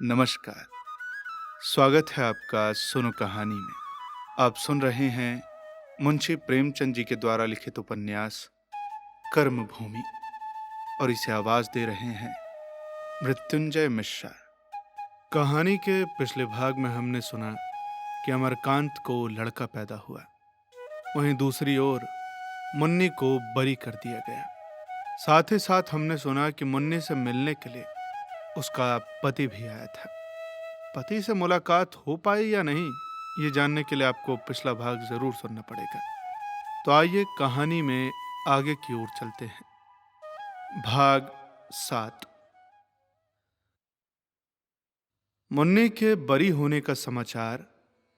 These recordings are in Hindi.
नमस्कार। स्वागत है आपका सुनो कहानी में। आप सुन रहे हैं मुंशी प्रेमचंद जी के द्वारा लिखित उपन्यास कर्मभूमि और इसे आवाज दे रहे हैं मृत्युंजय मिश्रा। कहानी के पिछले भाग में हमने सुना कि अमरकांत को लड़का पैदा हुआ, वहीं दूसरी ओर मुन्नी को बरी कर दिया गया। साथ ही साथ हमने सुना कि मुन्नी से मिलने के लिए उसका पति भी आया था। पति से मुलाकात हो पाई या नहीं, ये जानने के लिए आपको पिछला भाग जरूर सुनना पड़ेगा। तो आइए कहानी में आगे की ओर चलते हैं। भाग 7। मुन्नी के बरी होने का समाचार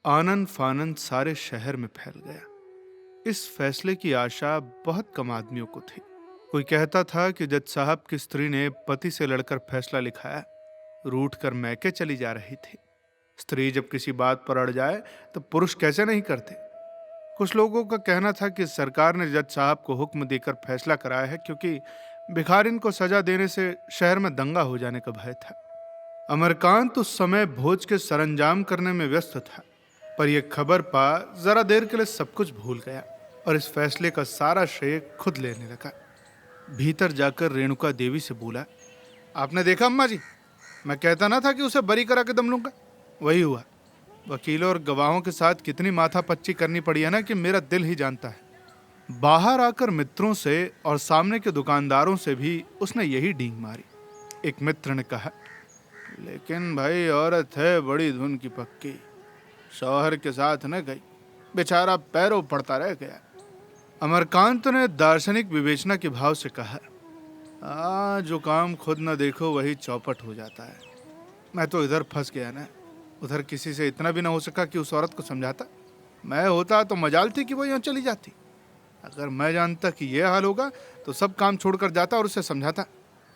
आनन फानन सारे शहर में फैल गया। इस फैसले की आशा बहुत कम आदमियों को थी। कोई कहता था कि जज साहब की स्त्री ने पति से लड़कर फैसला लिखाया, रूठ कर मैके चली जा रही थी। स्त्री जब किसी बात पर अड़ जाए तो पुरुष कैसे नहीं करते। कुछ लोगों का कहना था कि सरकार ने जज साहब को हुक्म देकर फैसला कराया है क्योंकि भिखारिन को सजा देने से शहर में दंगा हो जाने का भय था। अमरकांत उस समय भोज के सरंजाम करने में व्यस्त था, पर यह खबर पा जरा देर के लिए सब कुछ भूल गया और इस फैसले का सारा श्रेय खुद लेने लगा। भीतर जाकर रेणुका देवी से बोला, आपने देखा अम्मा जी, मैं कहता ना था कि उसे बरी करा के दम लूंगा। वही हुआ। वकीलों और गवाहों के साथ कितनी माथापच्ची करनी पड़ी है ना कि मेरा दिल ही जानता है। बाहर आकर मित्रों से और सामने के दुकानदारों से भी उसने यही डींग मारी। एक मित्र ने कहा, लेकिन भाई औरत है बड़ी धुन की पक्की, शौहर के साथ न गई, बेचारा पैरों पड़ता रह गया। अमरकांत ने दार्शनिक विवेचना के भाव से कहा, जो काम खुद न देखो वही चौपट हो जाता है। मैं तो इधर फंस गया ना, उधर किसी से इतना भी ना हो सका कि उस औरत को समझाता। मैं होता तो मजाल थी कि वो यहाँ चली जाती। अगर मैं जानता कि ये हाल होगा तो सब काम छोड़कर जाता और उसे समझाता।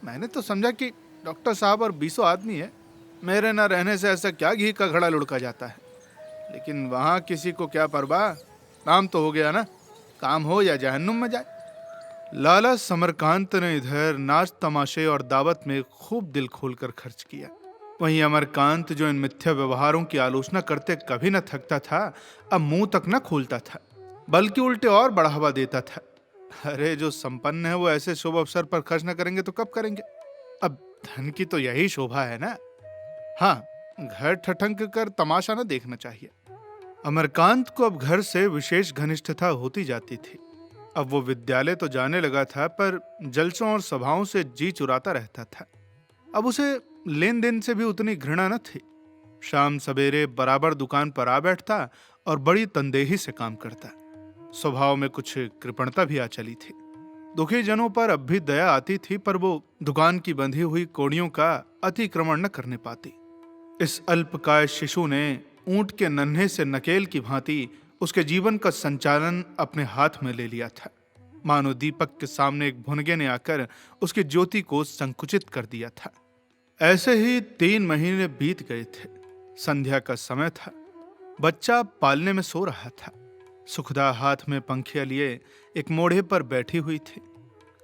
मैंने तो समझा कि डॉक्टर साहब और 20 आदमी है, मेरे न रहने से ऐसा क्या घी का घड़ा लुढ़का जाता है। लेकिन वहाँ किसी को क्या परवाह, काम तो हो गया ना, काम हो या जहन्नुम में जाए। लाला समरकांत ने इधर नाच तमाशे और दावत में खूब दिल खोलकर खर्च किया। वहीं अमरकांत जो इन मिथ्या व्यवहारों की आलोचना करते कभी न थकता था, अब मुंह तक न खोलता था, बल्कि उल्टे और बढ़ावा देता था। अरे जो संपन्न है वो ऐसे शुभ अवसर पर खर्च न करेंगे तो कब करेंगे। अब धन की तो यही शोभा है ना। हाँ, घर ठठंक कर तमाशा न देखना चाहिए। अमरकांत को अब घर से विशेष घनिष्ठता होती जाती थी। अब वो विद्यालय तो जाने लगा था, पर जलसों और सभाओं से जी चुराता रहता था। अब उसे लेन देन से भी उतनी घृणा न थी। शाम सवेरे बराबर दुकान पर आ बैठता और बड़ी तंदेही से काम करता। स्वभाव में कुछ कृपणता भी आ चली थी। दुखी जनों पर अब भी दया आती थी, पर वो दुकान की बंधी हुई कोड़ियों का अतिक्रमण न करने पाती। इस अल्पकाय शिशु ने ऊंट के नन्हे से नकेल की भांति उसके जीवन का संचालन अपने हाथ में ले लिया था। मानो दीपक के सामने एक भुनगे ने आकर उसकी ज्योति को संकुचित कर दिया था। ऐसे ही 3 महीने बीत गए थे। संध्या का समय था। बच्चा पालने में सो रहा था। सुखदा हाथ में पंखिया लिए एक मोढ़े पर बैठी हुई थी।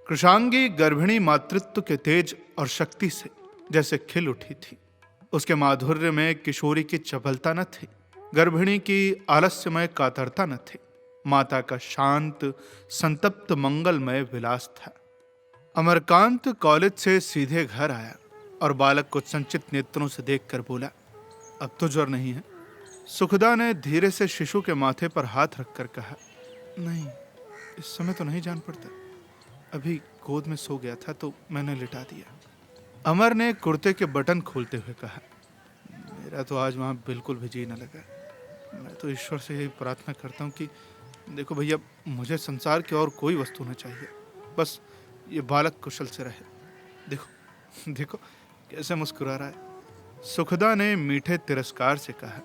कृशांगी गर्भिणी मातृत्व के तेज और शक्ति से जैसे खिल उठी थी। उसके माधुर्य में किशोरी की चपलता न थी, गर्भिणी की आलस्यमय कातरता न थी। माता का शांत संतप्त मंगलमय विलास था। अमरकांत कॉलेज से सीधे घर आया और बालक को संचित नेत्रों से देखकर बोला, अब तो ज्वर नहीं है। सुखदा ने धीरे से शिशु के माथे पर हाथ रखकर कहा, नहीं, इस समय तो नहीं जान पड़ता, अभी गोद में सो गया था तो मैंने लिटा दिया। अमर ने कुर्ते के बटन खोलते हुए कहा, मेरा तो आज वहां बिल्कुल भी जी न लगा। मैं तो ईश्वर से यही प्रार्थना करता हूँ कि देखो भैया, मुझे संसार की और कोई वस्तु न चाहिए, बस ये बालक कुशल से रहे। देखो देखो कैसे मुस्कुरा रहा है। सुखदा ने मीठे तिरस्कार से कहा,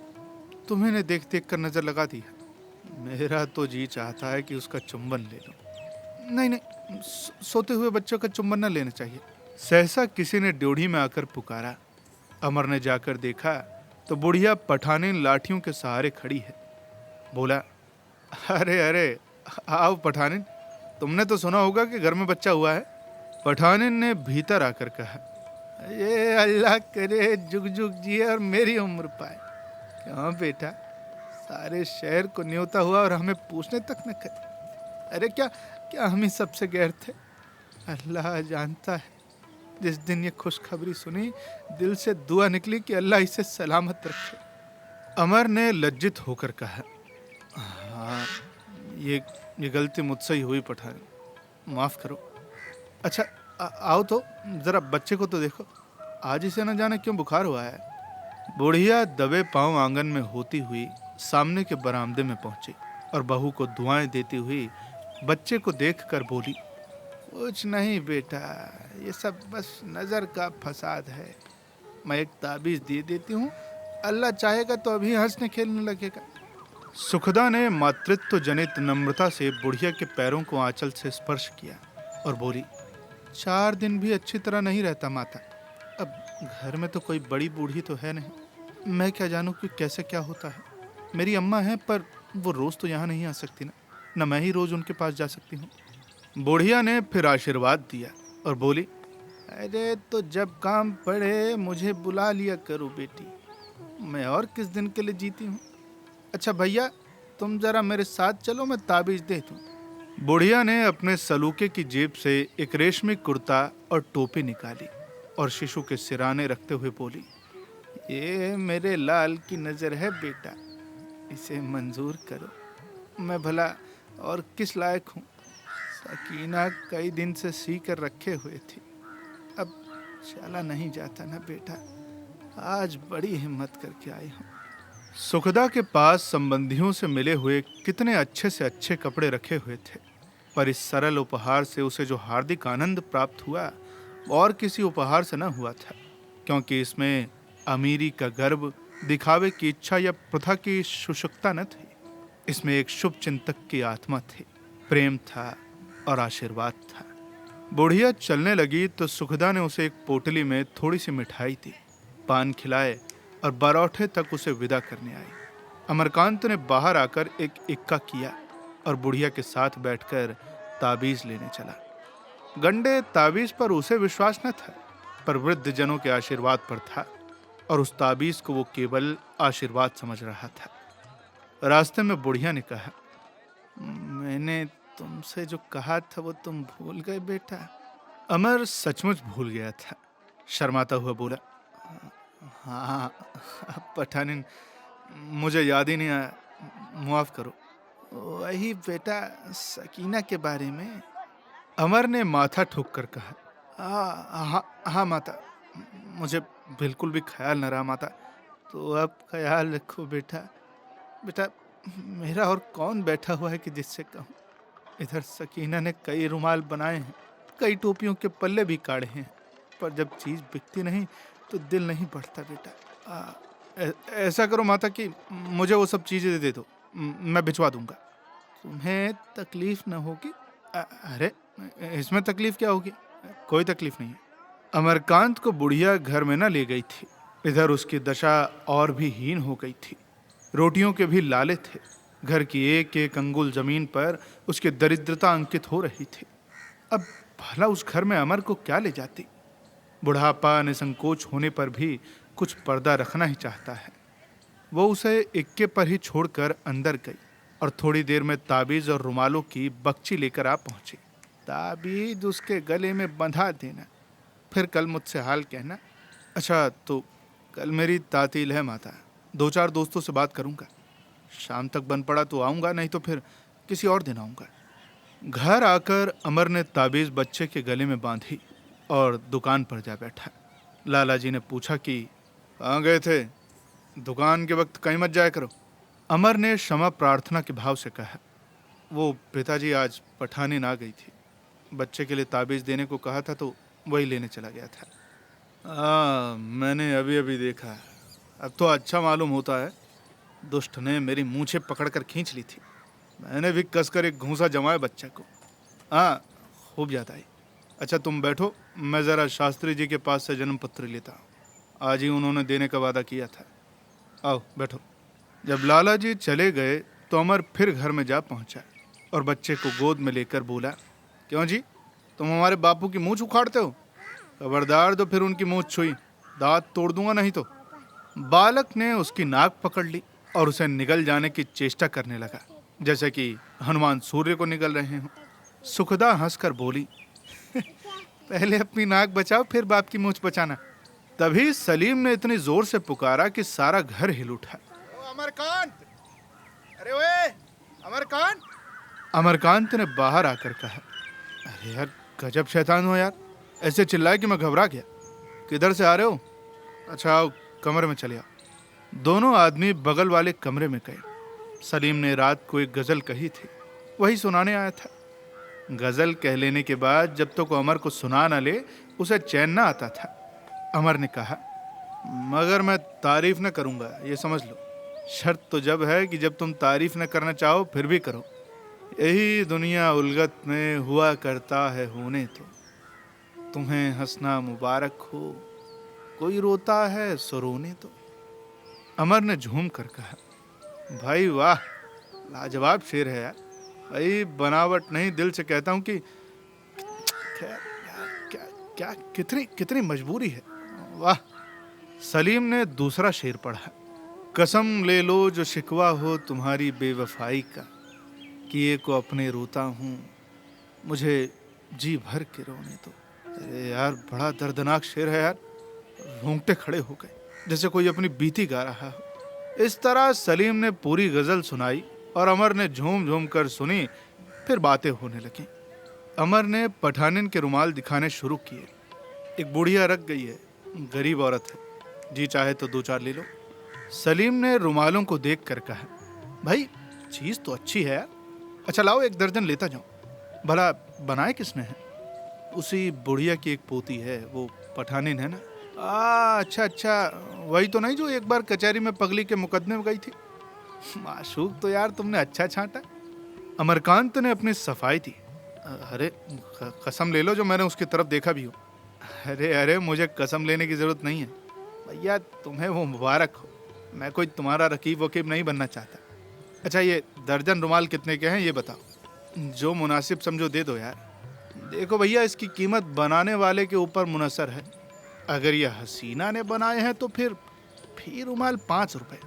तुम्हें ने देख देख कर नजर लगा दी है। मेरा तो जी चाहता है कि उसका चुंबन ले लूं। नहीं नहीं, सोते हुए बच्चों का चुंबन न लेना चाहिए। सहसा किसी ने ड्योढ़ी में आकर पुकारा। अमर ने जाकर देखा तो बुढ़िया पठानिन लाठियों के सहारे खड़ी है। बोला, अरे अरे, आओ पठानिन, तुमने तो सुना होगा कि घर में बच्चा हुआ है। पठानिन ने भीतर आकर कहा, ये अल्लाह करे जुग जुग जिए और मेरी उम्र पाए। क्यों बेटा, सारे शहर को न्योता हुआ और हमें पूछने तक न करे। अरे क्या क्या हम ही सबसे गैर थे? अल्लाह जानता है, जिस दिन ये खुशखबरी सुनी दिल से दुआ निकली कि अल्लाह इसे सलामत रखे। अमर ने लज्जित होकर कहा, हाँ, ये गलती मुझसे ही हुई पठान, माफ करो। अच्छा आओ तो जरा बच्चे को तो देखो, आज इसे न जाने क्यों बुखार हुआ है। बुढ़िया दबे पांव आंगन में होती हुई सामने के बरामदे में पहुंची और बहू को दुआएं देती हुई बच्चे को देखकर बोली, कुछ नहीं बेटा, ये सब बस नजर का फसाद है। मैं एक ताबीज दे देती हूँ, अल्लाह चाहेगा तो अभी हंसने खेलने लगेगा। सुखदा ने मातृत्व जनित नम्रता से बुढ़िया के पैरों को आंचल से स्पर्श किया और बोली, 4 दिन भी अच्छी तरह नहीं रहता माता। अब घर में तो कोई बड़ी बूढ़ी तो है नहीं, मैं क्या जानूं कि कैसे क्या होता है। मेरी अम्मा है, पर वो रोज तो यहाँ नहीं आ सकती ना, न मैं ही रोज उनके पास जा सकती हूँ। बुढ़िया ने फिर आशीर्वाद दिया और बोली, अरे तो जब काम पड़े मुझे बुला लिया करो बेटी, मैं और किस दिन के लिए जीती हूँ। अच्छा भैया, तुम जरा मेरे साथ चलो, मैं ताबीज दे दूँ। बुढ़िया ने अपने सलूके की जेब से एक रेशमी कुर्ता और टोपी निकाली और शिशु के सिराने रखते हुए बोली, ये मेरे लाल की नज़र है बेटा, इसे मंजूर करो। मैं भला और किस लायक हूँ? सकीना कई दिन से सी कर रखे हुए थी, अब चला नहीं जाता ना बेटा, आज बड़ी हिम्मत करके आई हूँ। सुखदा के पास संबंधियों से मिले हुए कितने अच्छे से अच्छे कपड़े रखे हुए थे, पर इस सरल उपहार से उसे जो हार्दिक आनंद प्राप्त हुआ और किसी उपहार से न हुआ था, क्योंकि इसमें अमीरी का गर्व, दिखावे की इच्छा या प्रथा की शुष्कता न थी। इसमें एक शुभ चिंतक की आत्मा थी, प्रेम था और आशीर्वाद था। बुढ़िया चलने लगी तो सुखदा ने उसे एक पोटली में थोड़ी सी मिठाई दी, पान खिलाए और बारौठे तक उसे विदा करने आई। अमरकांत ने बाहर आकर एक इक्का किया और बुढ़िया के साथ बैठकर ताबीज लेने चला। गंडे ताबीज पर उसे विश्वास न था, पर वृद्ध जनों के आशीर्वाद पर था और उस ताबीज को वो केवल आशीर्वाद समझ रहा था। रास्ते में बुढ़िया ने कहा, मैंने तुमसे जो कहा था वो तुम भूल गए बेटा? अमर सचमुच भूल गया था। शर्माता हुआ बोला, हाँ पठानिन, मुझे याद ही नहीं आया, माफ करो। वही बेटा, सकीना के बारे में। अमर ने माथा ठोक कर कहा, हाँ माता, मुझे बिल्कुल भी ख्याल न रहा माता। तो अब ख्याल रखो बेटा। बेटा, मेरा और कौन बैठा हुआ है कि जिससे कहूँ? इधर सकीना ने कई रुमाल बनाए हैं, कई टोपियों के पल्ले भी काढ़े हैं, पर जब चीज़ बिकती नहीं तो दिल नहीं बढ़ता बेटा। ऐसा करो माता कि मुझे वो सब चीज़ें दे दो, मैं भिजवा दूंगा। तुम्हें तकलीफ न होगी? अरे इसमें तकलीफ क्या होगी? कोई तकलीफ नहीं है। अमरकांत को बुढ़िया घर में न ले गई थी, इधर उसकी दशा और भी हीन हो गई थी। रोटियों के भी लाले थे, घर की एक एक अंगुल जमीन पर उसकी दरिद्रता अंकित हो रही थी। अब भला उस घर में अमर को क्या ले जाती? बुढ़ापा निसंकोच होने पर भी कुछ पर्दा रखना ही चाहता है। वो उसे इक्के पर ही छोड़कर अंदर गई और थोड़ी देर में ताबीज और रुमालों की बक्ची लेकर आ पहुंची। ताबीज उसके गले में बंधा देना, फिर कल मुझसे हाल कहना। अच्छा, तो कल मेरी तातील है माता, 2-4 दोस्तों से बात करूंगा, शाम तक बन पड़ा तो आऊंगा, नहीं तो फिर किसी और दिन आऊंगा। घर आकर अमर ने ताबीज बच्चे के गले में बांधी और दुकान पर जा बैठा। लाला जी ने पूछा कि कहाँ गए थे? दुकान के वक्त कहीं मत जाया करो। अमर ने क्षमा प्रार्थना के भाव से कहा, वो पिताजी आज पठानी आ गई थी, बच्चे के लिए ताबीज देने को कहा था तो वही लेने चला गया था। मैंने अभी अभी देखा, अब तो अच्छा मालूम होता है। दुष्ट ने मेरी मूछें पकड़कर खींच ली थी, मैंने भी कसकर एक घूंसा जमाया बच्चे को। हाँ, खूब याद आई। अच्छा तुम बैठो, मैं ज़रा शास्त्री जी के पास से जन्म पत्र लेता हूँ, आज ही उन्होंने देने का वादा किया था। आओ बैठो। जब लाला जी चले गए तो अमर फिर घर में जा पहुँचा और बच्चे को गोद में लेकर बोला, क्यों जी, तुम हमारे बापू की मूंछ उखाड़ते हो? खबरदार तो फिर उनकी मूंछ छुई, दांत तोड़ दूंगा नहीं तो। बालक ने उसकी नाक पकड़ ली और उसे निगल जाने की चेष्टा करने लगा, जैसे कि हनुमान सूर्य को निगल रहे हों। सुखदा हंसकर बोली, पहले अपनी नाक बचाओ फिर बाप की मूंछ बचाना। तभी सलीम ने इतनी जोर से पुकारा कि सारा घर हिल उठा। अमरकांत, अरे ओए अमरकांत! अमरकांत ने बाहर आकर कहा, अरे यार गजब शैतान हो यार, ऐसे चिल्लाए कि मैं घबरा गया। किधर से आ रहे हो? अच्छा आओ कमरे में चले आओ। दोनों आदमी बगल वाले कमरे में गए। सलीम ने रात को एक गजल कही थी, वही सुनाने आया था। गजल कह लेने के बाद जब तक अमर को सुना न ले उसे चैन न आता था। अमर ने कहा, मगर मैं तारीफ न करूंगा, ये समझ लो। शर्त तो जब है कि जब तुम तारीफ न करना चाहो फिर भी करो। यही दुनिया उलगत में हुआ करता है होने तो। तुम्हें हंसना मुबारक हो, कोई रोता है सो रोने तो। अमर ने झूम कर कहा, भाई वाह, लाजवाब शेर है यार। भाई बनावट नहीं, दिल से कहता हूँ कि क्या क्या क्या कितनी कितनी मजबूरी है। वाह। सलीम ने दूसरा शेर पढ़ा, कसम ले लो जो शिकवा हो तुम्हारी बेवफाई का, किए को अपने रोता हूँ, मुझे जी भर के रोने दो। अरे यार बड़ा दर्दनाक शेर है यार, रोंगटे खड़े हो गए जैसे कोई अपनी बीती गा रहा हो। इस तरह सलीम ने पूरी गजल सुनाई और अमर ने झूम झूम कर सुनी। फिर बातें होने लगी। अमर ने पठानिन के रुमाल दिखाने शुरू किए। एक बुढ़िया रख गई है, गरीब औरत है, जी चाहे तो दो चार ले लो। सलीम ने रुमालों को देख कर कहा, भाई चीज तो अच्छी है यार, अच्छा लाओ एक दर्जन लेता जाऊं। भला बनाए किसने है? उसी बुढ़िया की एक पोती है, वो पठानिन है ना। अच्छा अच्छा, वही तो नहीं जो एक बार कचहरी में पगली के मुकदमे में गई थी। माशूक तो यार तुमने अच्छा छांटा। अमरकांत ने अपनी सफाई दी। अरे कसम ले लो जो मैंने उसकी तरफ देखा भी हो। अरे अरे मुझे कसम लेने की जरूरत नहीं है भैया, तुम्हें वो मुबारक हो। मैं कोई तुम्हारा रकीब वकीब नहीं बनना चाहता। अच्छा ये दर्जन रुमाल कितने के हैं ये बताओ, जो मुनासिब समझो दे दो यार। देखो भैया इसकी कीमत बनाने वाले के ऊपर मुनसर है। अगर ये हसीना ने बनाए हैं तो फिर रुमाल 5 रुपए,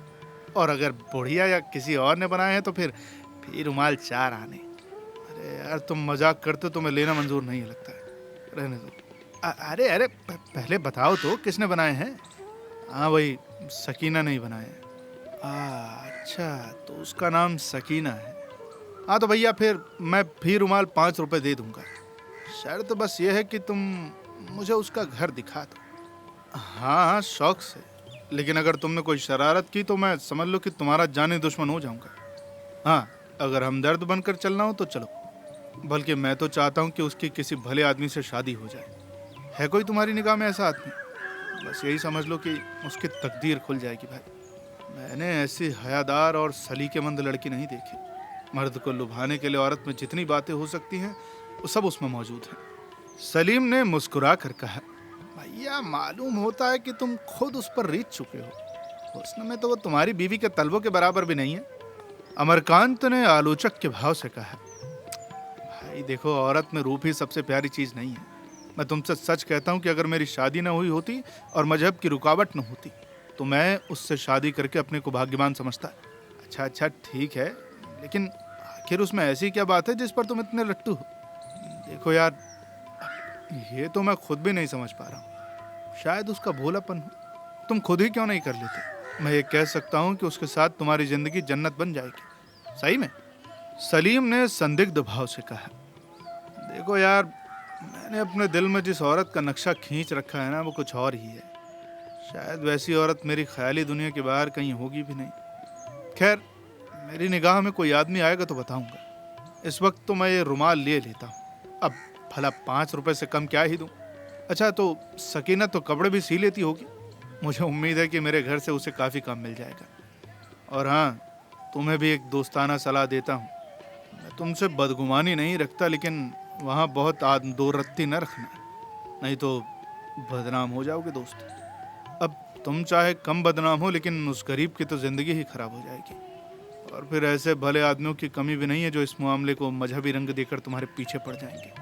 और अगर बुढ़िया या किसी और ने बनाए हैं तो फिर रुमाल 4 आने। अरे यार तुम मजाक करते हो, तुम्हें लेना मंजूर नहीं लगता है, रहने दो। अरे अरे पहले बताओ तो किसने बनाए हैं? हाँ वही सकीना ने ही बनाए हैं। अच्छा तो उसका नाम सकीना है। हाँ तो भैया फिर मैं रुमाल 5 रुपए दे दूंगा। शर्त तो बस ये है कि तुम मुझे उसका घर दिखा दो। हाँ हाँ शौक से, लेकिन अगर तुमने कोई शरारत की तो मैं समझ लो कि तुम्हारा जानी दुश्मन हो जाऊंगा। हाँ अगर हमदर्द बनकर चलना हो तो चलो, बल्कि मैं तो चाहता हूँ कि उसकी किसी भले आदमी से शादी हो जाए। है कोई तुम्हारी निगाह में ऐसा आदमी? बस यही समझ लो कि उसकी तकदीर खुल जाएगी भाई। मैंने ऐसी हयादार और सलीकेमंद लड़की नहीं देखी। मर्द को लुभाने के लिए औरत में जितनी बातें हो सकती हैं वो सब उसमें मौजूद है। सलीम ने मुस्कुरा कर कहा, भैया मालूम होता है कि तुम खुद उस पर रीत चुके हो। हुस्न में तो वो तुम्हारी बीवी के तलवों के बराबर भी नहीं है। अमरकांत ने आलोचक के भाव से कहा, भाई देखो औरत में रूप ही सबसे प्यारी चीज नहीं है। मैं तुमसे सच कहता हूँ कि अगर मेरी शादी न हुई होती और मजहब की रुकावट न होती तो मैं उससे शादी करके अपने को भाग्यवान समझता। अच्छा अच्छा ठीक है, लेकिन आखिर उसमें ऐसी क्या बात है जिस पर तुम इतने लट्टू हो? देखो यार ये तो मैं खुद भी नहीं समझ पा रहा हूँ। शायद उसका भोलापन हो। तुम खुद ही क्यों नहीं कर लेते? मैं ये कह सकता हूँ कि उसके साथ तुम्हारी जिंदगी जन्नत बन जाएगी। सही में? सलीम ने संदिग्ध भाव से कहा, देखो यार मैंने अपने दिल में जिस औरत का नक्शा खींच रखा है ना वो कुछ और ही है। शायद वैसी औरत मेरी ख्याली दुनिया के बाहर कहीं होगी भी नहीं। खैर मेरी निगाह में कोई आदमी आएगा तो बताऊंगा। इस वक्त तो मैं ये रुमाल ले लेता हूँ। अब भला 5 रुपए से कम क्या ही दूं? अच्छा तो सकीना तो कपड़े भी सी लेती होगी। मुझे उम्मीद है कि मेरे घर से उसे काफ़ी काम मिल जाएगा। और हाँ तुम्हें भी एक दोस्ताना सलाह देता हूँ। मैं तुमसे बदगुमानी नहीं रखता, लेकिन वहाँ बहुत दो रत्ती न रखना, नहीं तो बदनाम हो जाओगे दोस्त। अब तुम चाहे कम बदनाम हो, लेकिन उस गरीब की तो ज़िंदगी ही खराब हो जाएगी। और फिर ऐसे भले आदमियों की कमी भी नहीं है जो इस मामले को मजहबी रंग देकर तुम्हारे पीछे पड़ जाएंगे।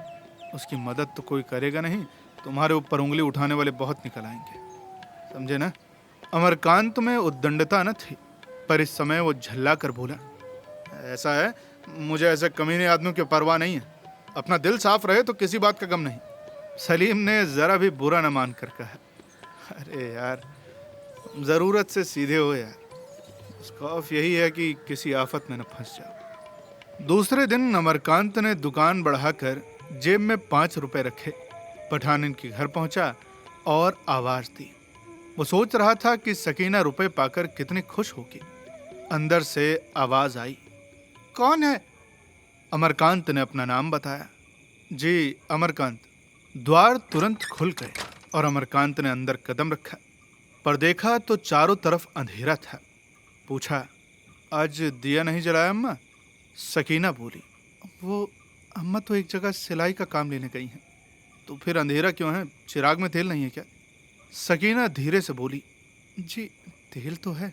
उसकी मदद तो कोई करेगा नहीं तुम्हारे ऊपर उंगली उठाने वाले बहुत निकल आएंगे, समझे ना। अमरकांत में उद्दंडता न थी, पर इस समय वो झल्ला कर बोला, ऐसा है, मुझे ऐसे कमीने आदमियों की परवाह नहीं है, अपना दिल साफ रहे तो किसी बात का गम नहीं। सलीम ने जरा भी बुरा न मान कर कहा, अरे यार, जरूरत से सीधे हो यार, खौफ यही है कि किसी आफत में न फंस जाओ। दूसरे दिन अमरकांत ने दुकान बढ़ाकर जेब में 5 रुपए रखे, पठानिन के घर पहुंचा और आवाज दी। वो सोच रहा था कि सकीना रुपए पाकर कितनी खुश होगी। अंदर से आवाज आई, कौन है? अमरकांत ने अपना नाम बताया। जी, अमरकांत। द्वार तुरंत खुल गए और अमरकांत ने अंदर कदम रखा, पर देखा तो चारों तरफ अंधेरा था। पूछा, आज दिया नहीं जलाया अम्मा? सकीना बोली, वो अम्मा तो एक जगह सिलाई का काम लेने गई हैं। तो फिर अंधेरा क्यों है, चिराग में तेल नहीं है क्या? सकीना धीरे से बोली, जी तेल तो है।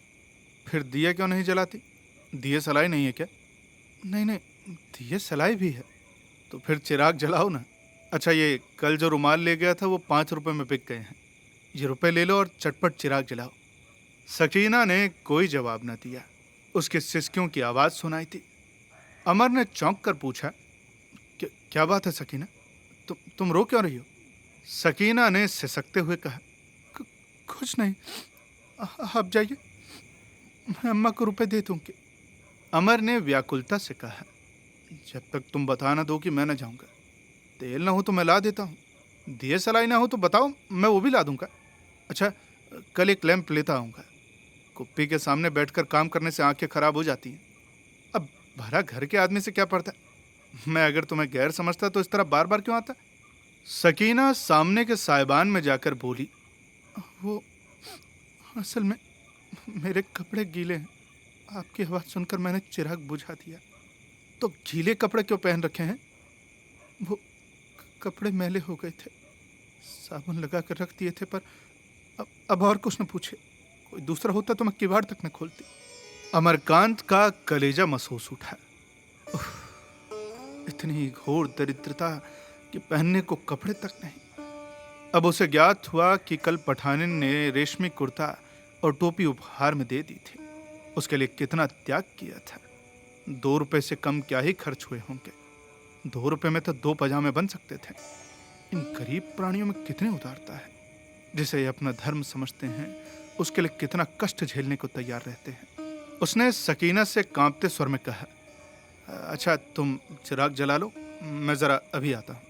फिर दिया क्यों नहीं जलाती? दिए सलाई नहीं है क्या? नहीं नहीं, दिए सलाई भी है। तो फिर चिराग जलाओ ना। अच्छा, ये कल जो रुमाल ले गया था वो 5 रुपए में बिक गए हैं, ये रुपए ले लो और चटपट चिराग जलाओ। सकीना ने कोई जवाब न दिया। उसके सिसकियों की आवाज सुनाई थी। अमर ने चौंक कर पूछा, क्या बात है सकीना, तुम रो क्यों रही हो? सकीना ने सिसकते हुए कहा, कुछ नहीं, आप जाइए, मैं अम्मा को रुपए दे दूंगी। अमर ने व्याकुलता से कहा, जब तक तुम बता ना दो कि मैं न जाऊंगा। तेल ना हो तो मैं ला देता हूँ, दिए सलाई ना हो तो बताओ, मैं वो भी ला दूंगा। अच्छा, कल एक लैंप लेता आऊँगा। कुप्पी के सामने बैठकर काम करने से आंखें खराब हो जाती हैं। अब भरा घर के आदमी से क्या पड़ता, मैं अगर तुम्हें गैर समझता तो इस तरह बार बार क्यों आता? सकीना सामने के साइबान में जाकर बोली, वो असल में मेरे कपड़े गीले हैं, आपकी आवाज़ सुनकर मैंने चिराग बुझा दिया। तो गीले कपड़े क्यों पहन रखे हैं? वो कपड़े मैले हो गए थे, साबुन लगा कर रख दिए थे, पर अब और कुछ न पूछे, कोई दूसरा होता तो मैं किवाड़ तक न खोलती। अमरकांत का कलेजा महसूस उठा। इतनी घोर दरिद्रता कि पहनने को कपड़े तक नहीं। अब उसे ज्ञात हुआ कि कल पठानिन ने रेशमी कुर्ता और टोपी उपहार में दे दी थी। उसके लिए कितना त्याग किया था। 2 रुपए से कम क्या ही खर्च हुए होंगे। 2 रुपए में तो 2 पजामे बन सकते थे। इन गरीब प्राणियों में कितनी उदारता है। जिसे ये अपना धर्म समझते हैं, उसके लिए कितना कष्ट झेलने को तैयार रहते हैं। उसने सकीना से कांपते स्वर में कहा, अच्छा तुम चिराग जला लो, मैं जरा अभी आता हूँ।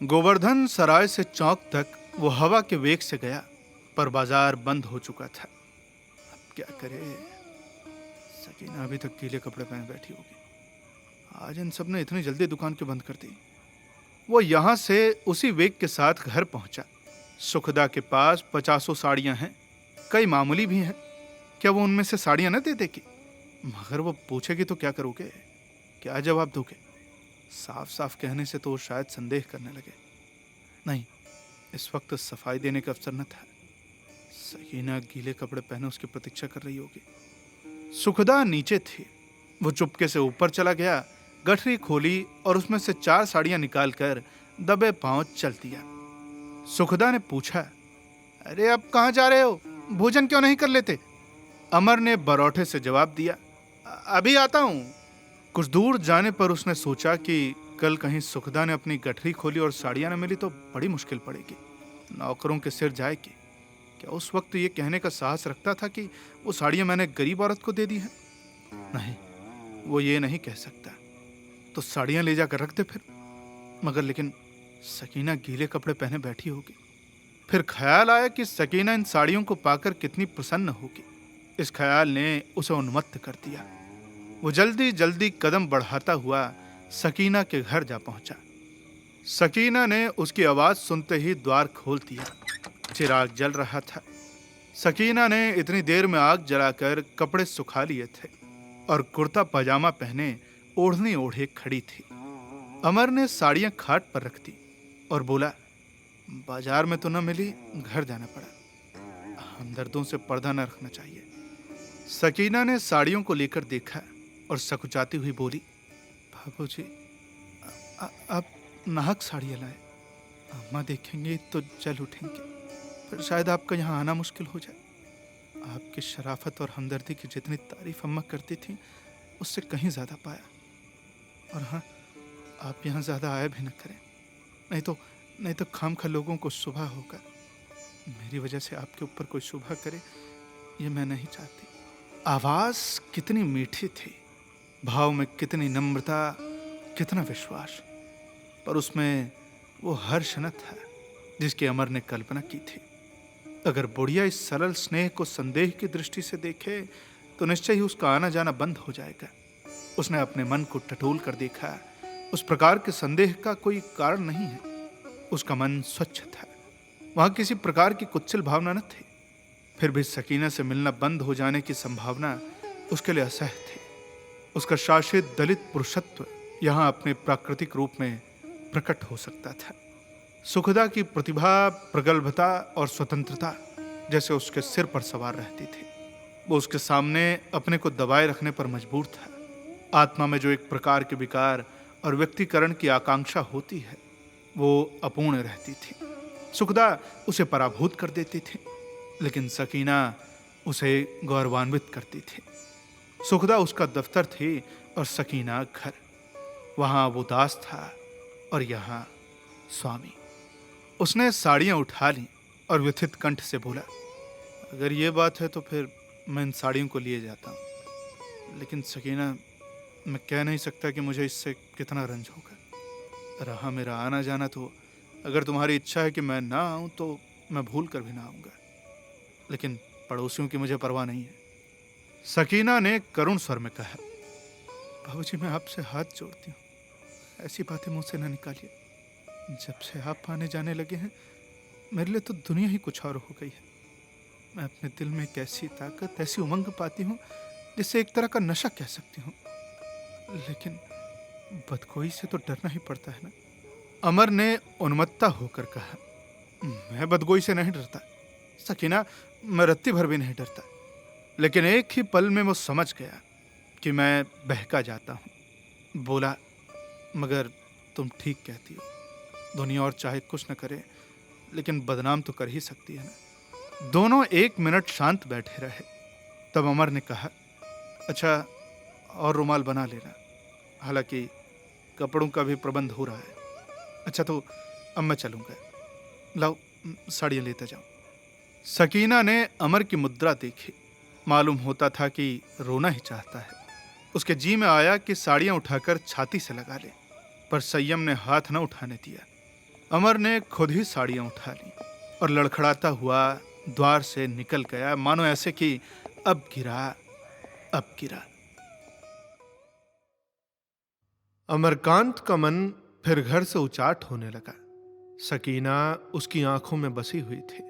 गोवर्धन सराय से चौक तक वो हवा के वेग से गया, पर बाजार बंद हो चुका था। अब क्या करे? सकीना अभी तक गीले कपड़े पहने बैठी होगी। आज इन सब ने इतनी जल्दी दुकान क्यों बंद कर दी? वो यहाँ से उसी वेग के साथ घर पहुंचा। सुखदा के पास 50 साड़ियां हैं, कई मामूली भी हैं। क्या वो उनमें से साड़ियां न दे देगी? मगर वो पूछेगी तो क्या करोगे? क्या जवाब दोगे? साफ साफ कहने से तो वो शायद संदेह करने लगे। नहीं, इस वक्त सफाई देने का अवसर न था। सकीना गीले कपड़े पहने उसकी प्रतीक्षा कर रही होगी। सुखदा नीचे थी। वो चुपके से ऊपर चला गया, गठरी खोली और उसमें से 4 साड़ियां निकालकर दबे पांव चल दिया। सुखदा ने पूछा, अरे अब कहाँ जा रहे हो? भोजन क्यों नहीं कर लेते? अमर ने बरौठे से जवाब दिया, अभी आता हूँ। कुछ दूर जाने पर उसने सोचा कि कल कहीं सुखदा ने अपनी गठरी खोली और साड़ियां न मिली तो बड़ी मुश्किल पड़ेगी, नौकरों के सिर जाएगी। क्या उस वक्त ये कहने का साहस रखता था कि वो साड़ियां मैंने गरीब औरत को दे दी हैं? नहीं, वो ये नहीं कह सकता। तो साड़ियां ले जाकर रख दे फिर। मगर लेकिन सकीना गीले कपड़े पहने बैठी होगी। फिर ख्याल आया कि सकीना इन साड़ियों को पाकर कितनी प्रसन्न होगी। इस ख्याल ने उसे उन्मत्त कर दिया। वो जल्दी जल्दी कदम बढ़ाता हुआ सकीना के घर जा पहुंचा। सकीना ने उसकी आवाज सुनते ही द्वार खोल दिया। चिराग जल रहा था। सकीना ने इतनी देर में आग जलाकर कपड़े सुखा लिए थे और कुर्ता पजामा पहने ओढ़नी ओढ़े खड़ी थी। अमर ने साड़ियां खाट पर रख दी और बोला, बाजार में तो न मिली, घर जाना पड़ा। हमदर्दों से पर्दा न रखना चाहिए। सकीना ने साड़ियों को लेकर देखा और सकुचाती हुई बोली, बाबूजी, आप नाहक साड़ियाँ लाए। अम्मा देखेंगे तो जल उठेंगे, फिर शायद आपका यहाँ आना मुश्किल हो जाए। आपकी शराफत और हमदर्दी की जितनी तारीफ अम्मा करती थी, उससे कहीं ज़्यादा पाया। और हाँ, आप यहाँ ज़्यादा आया भी न करें, नहीं तो खामखा लोगों को शुबा होगा। मेरी वजह से आपके ऊपर कोई शुबा करे, ये मैं नहीं चाहती। आवाज़ कितनी मीठी थी, भाव में कितनी नम्रता, कितना विश्वास, पर उसमें वो हर्ष न था जिसकी अमर ने कल्पना की थी। अगर बुढ़िया इस सरल स्नेह को संदेह की दृष्टि से देखे तो निश्चय ही उसका आना जाना बंद हो जाएगा। उसने अपने मन को टटोल कर देखा, उस प्रकार के संदेह का कोई कारण नहीं है। उसका मन स्वच्छ था, वहां किसी प्रकार की कुत्सिल भावना न थी। फिर भी सकीना से मिलना बंद हो जाने की संभावना उसके लिए असह्य थी। उसका शासित दलित पुरुषत्व यहाँ अपने प्राकृतिक रूप में प्रकट हो सकता था। सुखदा की प्रतिभा, प्रगल्भता और स्वतंत्रता जैसे उसके सिर पर सवार रहती थी। वो उसके सामने अपने को दबाए रखने पर मजबूर था। आत्मा में जो एक प्रकार के विकार और व्यक्तिकरण की आकांक्षा होती है, वो अपूर्ण रहती थी। सुखदा उसे पराभूत कर देती थी, लेकिन सकीना उसे गौरवान्वित करती थी। सुखदा उसका दफ्तर थी और सकीना घर। वहां वो दास था और यहाँ स्वामी। उसने साड़ियां उठा ली और व्यथित कंठ से बोला, अगर ये बात है तो फिर मैं इन साड़ियों को लिए जाता हूँ। लेकिन सकीना, मैं कह नहीं सकता कि मुझे इससे कितना रंज होगा। रहा मेरा आना जाना, तो अगर तुम्हारी इच्छा है कि मैं ना आऊँ तो मैं भूल कर भी ना आऊँगा, लेकिन पड़ोसियों की मुझे परवाह नहीं है। सकीना ने करुण स्वर में कहा, बाबूजी, मैं आपसे हाथ जोड़ती हूँ, ऐसी बातें मुँह से न निकालिए। जब से आप आने जाने लगे हैं, मेरे लिए तो दुनिया ही कुछ और हो गई है। मैं अपने दिल में एक ऐसी ताकत, ऐसी उमंग पाती हूँ जिससे एक तरह का नशा कह सकती हूँ। लेकिन बदकोई से तो डरना ही पड़ता है ना। अमर ने उन्मत्ता होकर कहा, मैं बदगोई से नहीं डरता सकीना, मैं रत्ती भर भी नहीं डरता। लेकिन एक ही पल में वो समझ गया कि मैं बहका जाता हूँ। बोला, मगर तुम ठीक कहती हो, दुनिया और चाहे कुछ न करे, लेकिन बदनाम तो कर ही सकती है ना। दोनों 1 मिनट शांत बैठे रहे। तब अमर ने कहा, अच्छा, और रुमाल बना लेना, हालांकि कपड़ों का भी प्रबंध हो रहा है। अच्छा, तो अब मैं चलूंगा, लाओ साड़ियाँ लेते जाओ। सकीना ने अमर की मुद्रा देखी। मालूम होता था कि रोना ही चाहता है। उसके जी में आया कि साड़ियाँ उठाकर छाती से लगा ले, पर संयम ने हाथ न उठाने दिया। अमर ने खुद ही साड़ियाँ उठा ली और लड़खड़ाता हुआ द्वार से निकल गया, मानो ऐसे कि अब गिरा, अब गिरा। अमरकांत का मन फिर घर से उचाट होने लगा। सकीना उसकी आंखों में बसी हुई थी।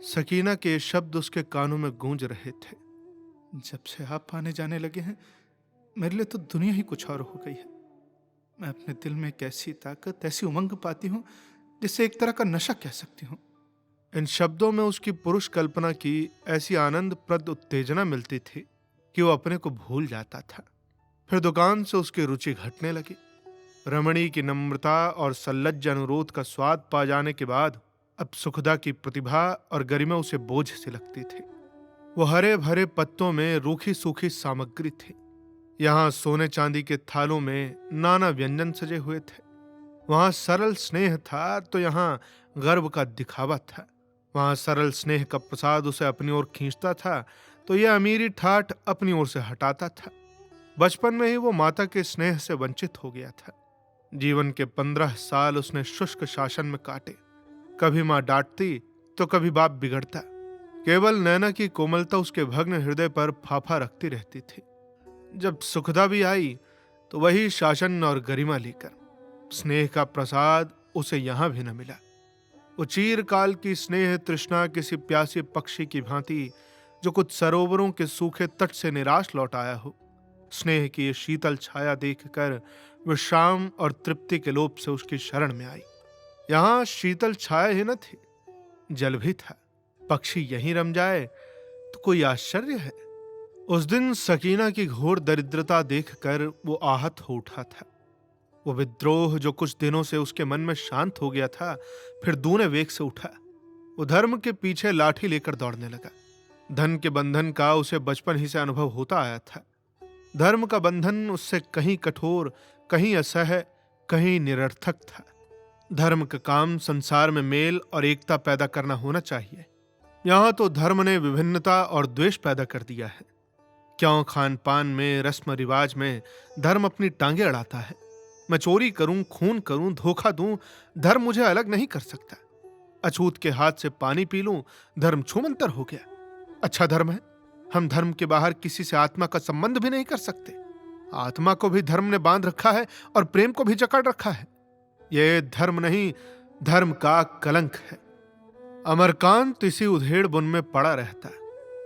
सकीना के शब्द उसके कानों में गूंज रहे थे, जब से आप आने जाने लगे हैं, मेरे लिए तो दुनिया ही कुछ और हो गई है। मैं अपने दिल में एक ऐसी ताकत, ऐसी उमंग पाती हूँ जिससे एक तरह का नशा कह सकती हूँ। इन शब्दों में उसकी पुरुष कल्पना की ऐसी आनंदप्रद उत्तेजना मिलती थी कि वो अपने को भूल जाता था। फिर दुकान से उसकी रुचि घटने लगी। रमणी की नम्रता और सल्लज्ज अनुरोध का स्वाद पा जाने के बाद अब सुखदा की प्रतिभा और गरिमा उसे बोझ से लगती थी। वो हरे भरे पत्तों में रूखी सूखी सामग्री थी। यहाँ सोने चांदी के थालों में नाना व्यंजन सजे हुए थे। वहाँ सरल स्नेह था तो यहाँ गर्व का दिखावा था। वहाँ सरल स्नेह का प्रसाद उसे अपनी ओर खींचता था तो यह अमीरी ठाठ अपनी ओर से हटाता था। बचपन में ही वो माता के स्नेह से वंचित हो गया था। जीवन के 15 साल उसने शुष्क शासन में काटे। कभी माँ डांटती तो कभी बाप बिगड़ता। केवल नैना की कोमलता उसके भग्न हृदय पर फाफा रखती रहती थी। जब सुखदा भी आई तो वही शासन और गरिमा लेकर। स्नेह का प्रसाद उसे यहां भी न मिला। वो चीरकाल की स्नेह तृष्णा किसी प्यासे पक्षी की भांति जो कुछ सरोवरों के सूखे तट से निराश लौट आया हो। स्नेह की ये शीतल छाया देखकर विश्राम और तृप्ति के लोभ से उसकी शरण में आई। यहाँ शीतल छाया ही न थी, जल भी था। पक्षी यहीं रम जाए तो कोई आश्चर्य है। उस दिन सकीना की घोर दरिद्रता देखकर वो आहत हो उठा था। वो विद्रोह जो कुछ दिनों से उसके मन में शांत हो गया था, फिर दूने वेग से उठा। वो धर्म के पीछे लाठी लेकर दौड़ने लगा। धन के बंधन का उसे बचपन ही से अनुभव होता आया था। धर्म का बंधन उससे कहीं कठोर, कहीं असह्य, कहीं निरर्थक था। धर्म का काम संसार में मेल और एकता पैदा करना होना चाहिए। यहाँ तो धर्म ने विभिन्नता और द्वेष पैदा कर दिया है। क्यों खान पान में, रस्म रिवाज में धर्म अपनी टांगे अड़ाता है। मैं चोरी करूं, खून करूं, धोखा दूं, धर्म मुझे अलग नहीं कर सकता। अछूत के हाथ से पानी पी लूं, धर्म छूमंतर हो गया। अच्छा धर्म है, हम धर्म के बाहर किसी से आत्मा का संबंध भी नहीं कर सकते। आत्मा को भी धर्म ने बांध रखा है और प्रेम को भी जकड़ रखा है। यह धर्म नहीं, धर्म का कलंक है। अमरकांत इसी उधेड़ बुन में पड़ा रहता।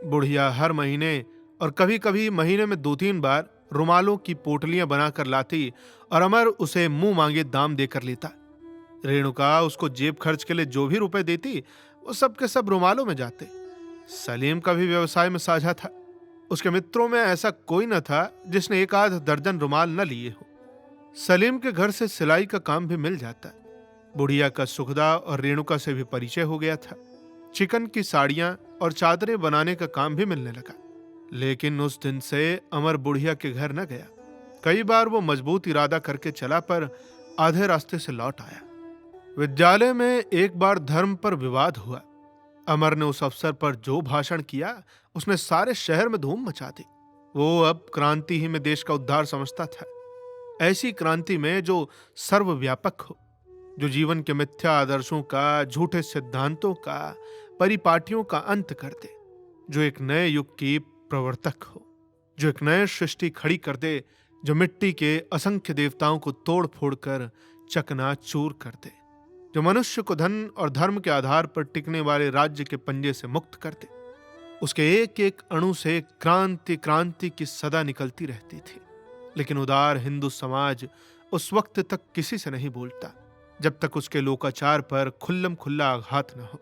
बुढ़िया हर महीने और कभी कभी महीने में 2-3 बार रुमालों की पोटलियां बनाकर लाती और अमर उसे मुंह मांगे दाम देकर लेता। रेणुका उसको जेब खर्च के लिए जो भी रुपए देती, वो सब के सब रुमालों में जाते। सलीम का भी व्यवसाय में साझा था। उसके मित्रों में ऐसा कोई न था जिसने 1-8 दर्जन रुमाल न लिए हो। सलीम के घर से सिलाई का काम भी मिल जाता। बुढ़िया का सुखदा और रेणुका से भी परिचय हो गया था। चिकन की साड़ियां और चादरें बनाने का काम भी मिलने लगा। लेकिन उस दिन से अमर बुढ़िया के घर न गया। कई बार वो मजबूत इरादा करके चला, पर आधे रास्ते से लौट आया। विद्यालय में एक बार धर्म पर विवाद हुआ। अमर ने उस अवसर पर जो भाषण किया, उसने सारे शहर में धूम मचा दी। वो अब क्रांति ही में देश का उद्धार समझता था। ऐसी क्रांति में जो सर्वव्यापक हो, जो जीवन के मिथ्या आदर्शों का, झूठे सिद्धांतों का, परिपाटियों का अंत कर दे, जो एक नए युग की प्रवर्तक हो, जो एक नए सृष्टि खड़ी कर दे, जो मिट्टी के असंख्य देवताओं को तोड़ फोड़ कर चकनाचूर कर दे, जो मनुष्य को धन और धर्म के आधार पर टिकने वाले राज्य के पंजे से मुक्त कर दे। उसके एक एक अणु से क्रांति क्रांति की सदा निकलती रहती थी। लेकिन उदार हिंदू समाज उस वक्त तक किसी से नहीं बोलता जब तक उसके लोकाचार पर खुल्लम खुल्ला आघात न हो।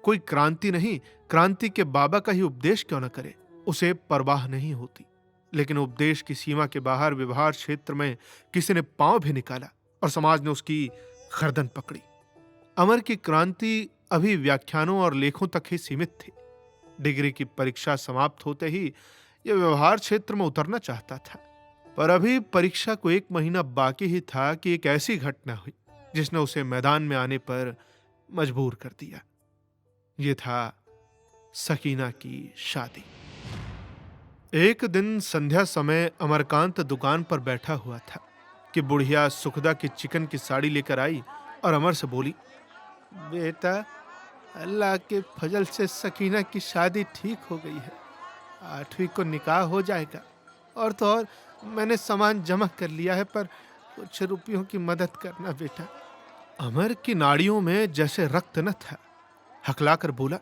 कोई क्रांति नहीं, क्रांति के बाबा का ही उपदेश क्यों न करे, उसे परवाह नहीं होती। लेकिन उपदेश की सीमा के बाहर व्यवहार क्षेत्र में किसी ने पांव भी निकाला और समाज ने उसकी गर्दन पकड़ी। अमर की क्रांति अभी व्याख्यानों और लेखों तक ही सीमित थी। डिग्री की परीक्षा समाप्त होते ही यह व्यवहार क्षेत्र में उतरना चाहता था। पर अभी परीक्षा को 1 महीना बाकी ही था कि एक ऐसी घटना हुई जिसने उसे मैदान में आने पर मजबूर कर दिया। ये था सकीना की शादी। एक दिन संध्या समय अमरकांत दुकान पर बैठा हुआ था कि बुढ़िया सुखदा की चिकन की साड़ी लेकर आई और अमर से बोली, बेटा, अल्लाह के फजल से सकीना की शादी ठीक हो गई है। 8वीं को निकाह हो जाएगा। और तो और मैंने सामान जमा कर लिया है, पर कुछ रुपयों की मदद करना बेटा। अमर की नाड़ियों में जैसे रक्त न था। हकलाकर बोला,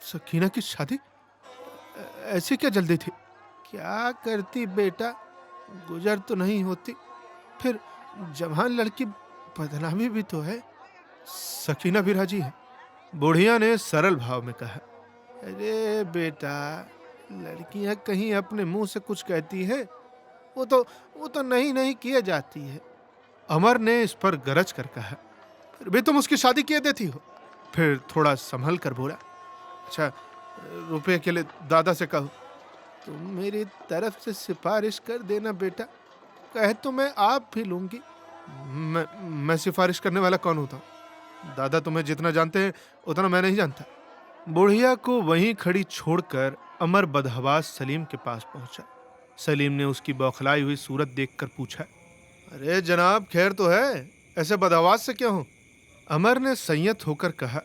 सकीना की शादी? ऐसी क्या जल्दी थी? क्या करती बेटा, गुजर तो नहीं होती। फिर जवान लड़की बदनामी भी तो है। सकीना भी राजी है, बुढ़िया ने सरल भाव में कहा। अरे बेटा, लड़कियां कहीं अपने मुंह से कुछ कहती है? वो तो नहीं नहीं किए जाती है। अमर ने इस पर गरज कर कहा, फिर भी तुम उसकी शादी किए देती हो। फिर थोड़ा संभल कर बोला, अच्छा, रुपए के लिए दादा से कहो। तुम मेरी तरफ से सिफारिश कर देना बेटा, कहे तो मैं आप भी लूंगी। मैं सिफारिश करने वाला कौन होता हूँ? दादा तुम्हें जितना जानते हैं उतना मैं नहीं जानता। बुढ़िया को वहीं खड़ी छोड़कर अमर बदहवास सलीम के पास पहुंचा। सलीम ने उसकी बौखलाई हुई सूरत देखकर पूछा, अरे जनाब, खैर तो है? ऐसे बदहवास से क्यों हो? अमर ने संयत होकर कहा,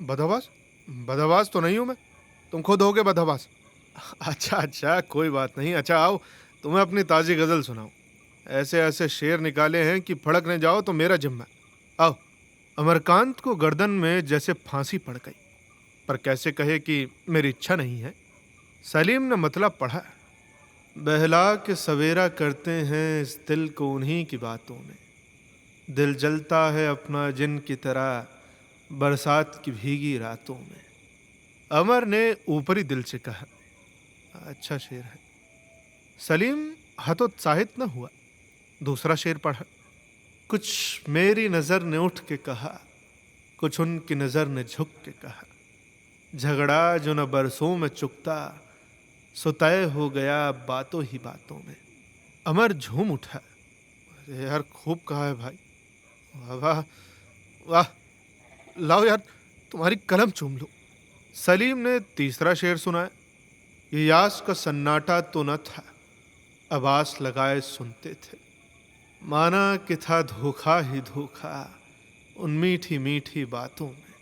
बदहवास? बदहवास तो नहीं हूं मैं, तुम खुद होगे बदहवास। अच्छा, कोई बात नहीं। अच्छा आओ, तुम्हें अपनी ताजी गजल सुनाऊं। ऐसे ऐसे शेर निकाले हैं कि फड़कने जाओ तो मेरा जिम्मा। आओ। अमरकांत को गर्दन में जैसे फांसी पड़ गई, पर कैसे कहे कि मेरी इच्छा नहीं है। सलीम ने मतलब पढ़ा, बहला के सवेरा करते हैं इस दिल को उन्हीं की बातों में। दिल जलता है अपना जिन की तरह बरसात की भीगी रातों में। अमर ने ऊपरी दिल से कहा, अच्छा शेर है। सलीम हतोत्साहित न हुआ। दूसरा शेर पढ़ा। कुछ मेरी नजर ने उठ के कहा, कुछ उनकी नजर ने झुक के कहा, झगड़ा जो न बरसों में चुकता, सो तय हो गया बातों ही बातों में। अमर झूम उठा। अरे यार खूब कहा है भाई, वाह वाह वाह, लाओ यार तुम्हारी कलम चूम लो। सलीम ने तीसरा शेर सुनाया। ये यास का सन्नाटा तो न था, अब आस लगाए सुनते थे, माना कि था धोखा ही धोखा उन मीठी मीठी बातों में।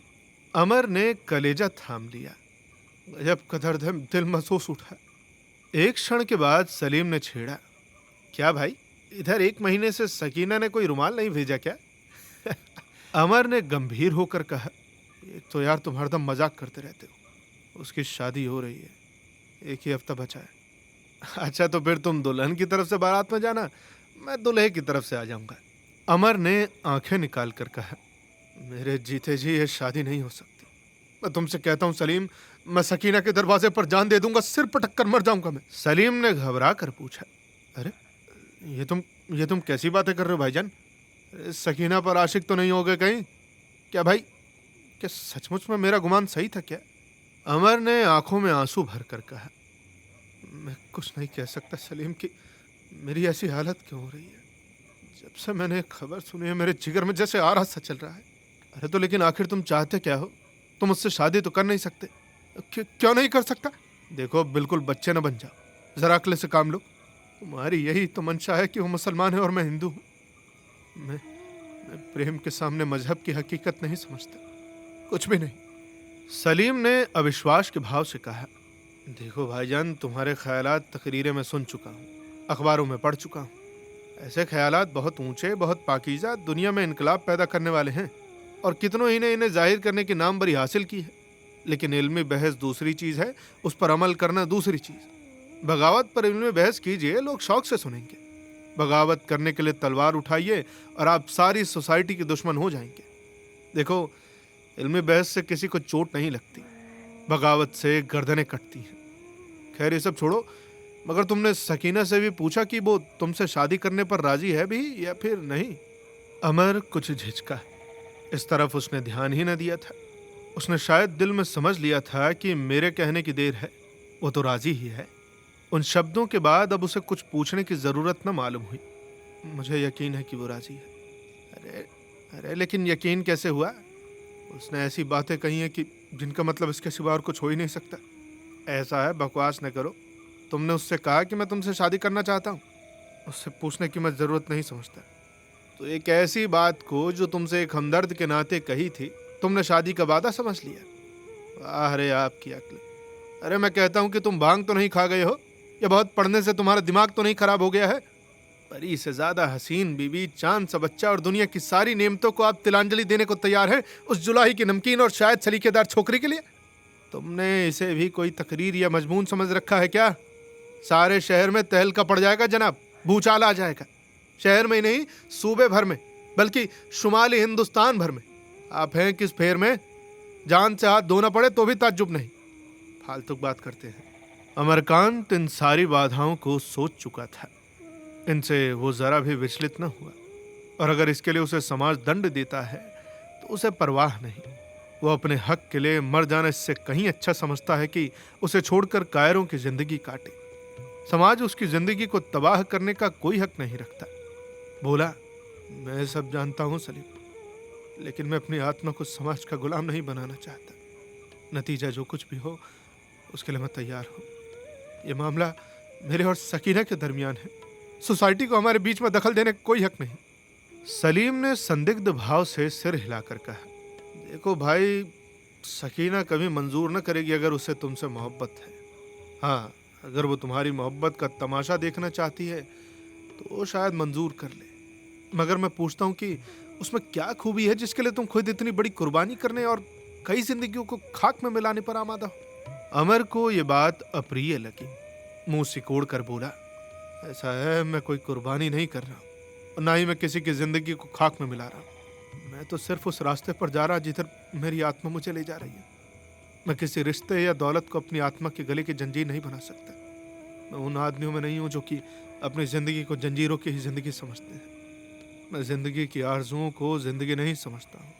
अमर ने कलेजा थाम लिया। गजब का दर्द है, दिल महसूस उठा। एक क्षण के बाद सलीम ने छेड़ा, क्या भाई, इधर 1 महीने से सकीना ने कोई रुमाल नहीं भेजा क्या? अमर ने गंभीर होकर कहा, एक तो यार तुम हरदम मजाक करते रहते हो, उसकी शादी हो रही है, 1 ही हफ्ता बचा है। अच्छा तो फिर तुम दुल्हन की तरफ से बारात में जाना, मैं दुल्हे की तरफ से आ जाऊंगा। अमर ने आंखें निकाल कर कहा, मेरे जीते जी ये शादी नहीं हो सकती। मैं तुमसे कहता हूँ सलीम, मैं सकीना के दरवाजे पर जान दे दूंगा, सिर पटक कर मर जाऊंगा मैं। सलीम ने घबरा कर पूछा, अरे ये तुम कैसी बातें कर रहे हो भाईजान? सकीना पर आशिक तो नहीं हो गए कहीं? क्या भाई, क्या सचमुच में मेरा गुमान सही था क्या? अमर ने आंखों में आंसू भर कर कहा, मैं कुछ नहीं कह सकता सलीम की मेरी ऐसी हालत क्यों हो रही है। जब से मैंने खबर सुनी है मेरे जिगर में जैसे आरा सा चल रहा है। अरे तो लेकिन आखिर तुम चाहते क्या हो? तुम मुझसे शादी तो कर नहीं सकते। क्यों नहीं कर सकता? देखो बिल्कुल बच्चे न बन जाओ, जरा अक्ल से काम लो। तुम्हारी यही तो मंशा है कि वो मुसलमान है और मैं हिंदू हूँ। मैं प्रेम के सामने मजहब की हकीकत नहीं समझता, कुछ भी नहीं। सलीम ने अविश्वास के भाव से कहा, देखो भाईजान, तुम्हारे ख्यालात तकरीरें में सुन चुका हूँ, अखबारों में पढ़ चुका हूँ। ऐसे ख्यालात बहुत ऊंचे, बहुत पाकीज़ा, दुनिया में इनकलाब पैदा करने वाले हैं, और कितनों ही ने इन्हें जाहिर करने की नाम बरी हासिल की है। लेकिन इल्मी बहस दूसरी चीज़ है, उस पर अमल करना दूसरी चीज़। बगावत पर इल्मी बहस कीजिए, लोग शौक से सुनेंगे। बगावत करने के लिए तलवार उठाइए और आप सारी सोसाइटी के दुश्मन हो जाएंगे। देखो, इल्मी बहस से किसी को चोट नहीं लगती, बगावत से गर्दनें कटती हैं। खैर ये सब छोड़ो, मगर तुमने सकीना से भी पूछा कि वो तुमसे शादी करने पर राजी है भी या फिर नहीं? अमर कुछ झिझका। इस तरफ उसने ध्यान ही न दिया था। उसने शायद दिल में समझ लिया था कि मेरे कहने की देर है, वो तो राजी ही है। उन शब्दों के बाद अब उसे कुछ पूछने की जरूरत न मालूम हुई। मुझे यकीन है कि वो राजी है। अरे अरे लेकिन यकीन कैसे हुआ? उसने ऐसी बातें कही हैं कि जिनका मतलब इसके सिवा और कुछ हो ही नहीं सकता। ऐसा है, बकवास न करो। तुमने उससे कहा कि मैं तुमसे शादी करना चाहता हूँ? उससे पूछने की मैं ज़रूरत नहीं समझता। तो एक ऐसी बात को जो तुमसे एक हमदर्द के नाते कही थी, तुमने शादी का वादा समझ लिया। वाह रे आपकी अक्ल। अरे मैं कहता हूँ कि तुम भांग तो नहीं खा गए हो, या बहुत पढ़ने से तुम्हारा दिमाग तो नहीं खराब हो गया है? परी से ज़्यादा हसीन बीवी, चांद सा बच्चा और दुनिया की सारी नेमतों को आप तिलांजलि देने को तैयार हैं उस जुलाही की नमकीन और शायद सलीकेदार छोकरी के लिए? तुमने इसे भी कोई तकरीर या मजमून समझ रखा है क्या? सारे शहर में तहलका पड़ जाएगा जनाब, भूचाल आ जाएगा। शहर में ही नहीं, सूबे भर में, बल्कि शुमाली हिंदुस्तान भर में। आप हैं किस फेर में? जान से हाथ धोना पड़े तो भी ताज्जुब नहीं। फालतू बात करते हैं। अमरकांत इन सारी बाधाओं को सोच चुका था। इनसे वो जरा भी विचलित न हुआ, और अगर इसके लिए उसे समाज दंड देता है तो उसे परवाह नहीं। वो अपने हक के लिए मर जाना इससे कहीं अच्छा समझता है कि उसे छोड़कर कायरों की जिंदगी काटे। समाज उसकी जिंदगी को तबाह करने का कोई हक नहीं रखता। बोला, मैं सब जानता हूँ सलीम, लेकिन मैं अपनी आत्मा को समाज का गुलाम नहीं बनाना चाहता। नतीजा जो कुछ भी हो उसके लिए मैं तैयार हूँ। ये मामला मेरे और सकीना के दरमियान है। सोसाइटी को हमारे बीच में दखल देने का कोई हक नहीं। सलीम ने संदिग्ध भाव से सिर हिलाकर कहा, देखो भाई, सकीना कभी मंजूर न करेगी अगर उसे तुमसे मोहब्बत है। हाँ, अगर वो तुम्हारी मोहब्बत का तमाशा देखना चाहती है तो वो शायद मंजूर कर ले। मगर मैं पूछता हूँ कि उसमें क्या खूबी है जिसके लिए तुम खुद इतनी बड़ी कुर्बानी करने और कई जिंदगियों को खाक में मिलाने पर आमादा हो? अमर को ये बात अप्रिय लगी। मुंह सिकोड़ कर बोला, ऐसा है, मैं कोई कुर्बानी नहीं कर रहा हूँ, और ना ही मैं किसी की जिंदगी को खाक में मिला रहा हूँ। मैं तो सिर्फ उस रास्ते पर जा रहा जिधर मेरी आत्मा मुझे ले जा रही है। मैं किसी रिश्ते या दौलत को अपनी आत्मा के गले की जंजीर नहीं बना सकता। मैं उन आदमियों में नहीं हूँ जो कि अपनी ज़िंदगी को जंजीरों की ही ज़िंदगी समझते हैं। मैं ज़िंदगी की आरज़ुओं को ज़िंदगी नहीं समझता हूँ।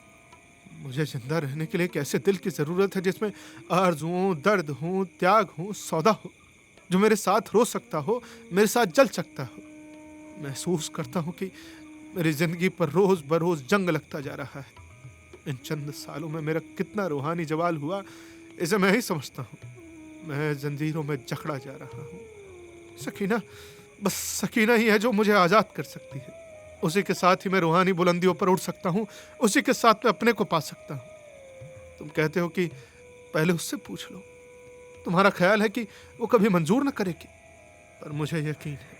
मुझे ज़िंदा रहने के लिए एक ऐसे दिल की ज़रूरत है जिसमें आरज़ुओं, दर्द हों, त्याग हो, सौदा हो, जो मेरे साथ रो सकता हो, मेरे साथ जल सकता हो। महसूस करता हूँ कि मेरी ज़िंदगी पर रोज़ बरोज़ जंग लगता जा रहा है। इन चंद सालों में मेरा कितना रूहानी जवाल हुआ, इसे मैं ही समझता हूँ। मैं जंजीरों में जकड़ा जा रहा हूँ। सकीना, बस सकीना ही है जो मुझे आज़ाद कर सकती है। उसी के साथ ही मैं रूहानी बुलंदियों पर उड़ सकता हूँ, उसी के साथ मैं अपने को पा सकता हूँ। तुम कहते हो कि पहले उससे पूछ लो। तुम्हारा ख्याल है कि वो कभी मंजूर न करेगी, पर मुझे यकीन है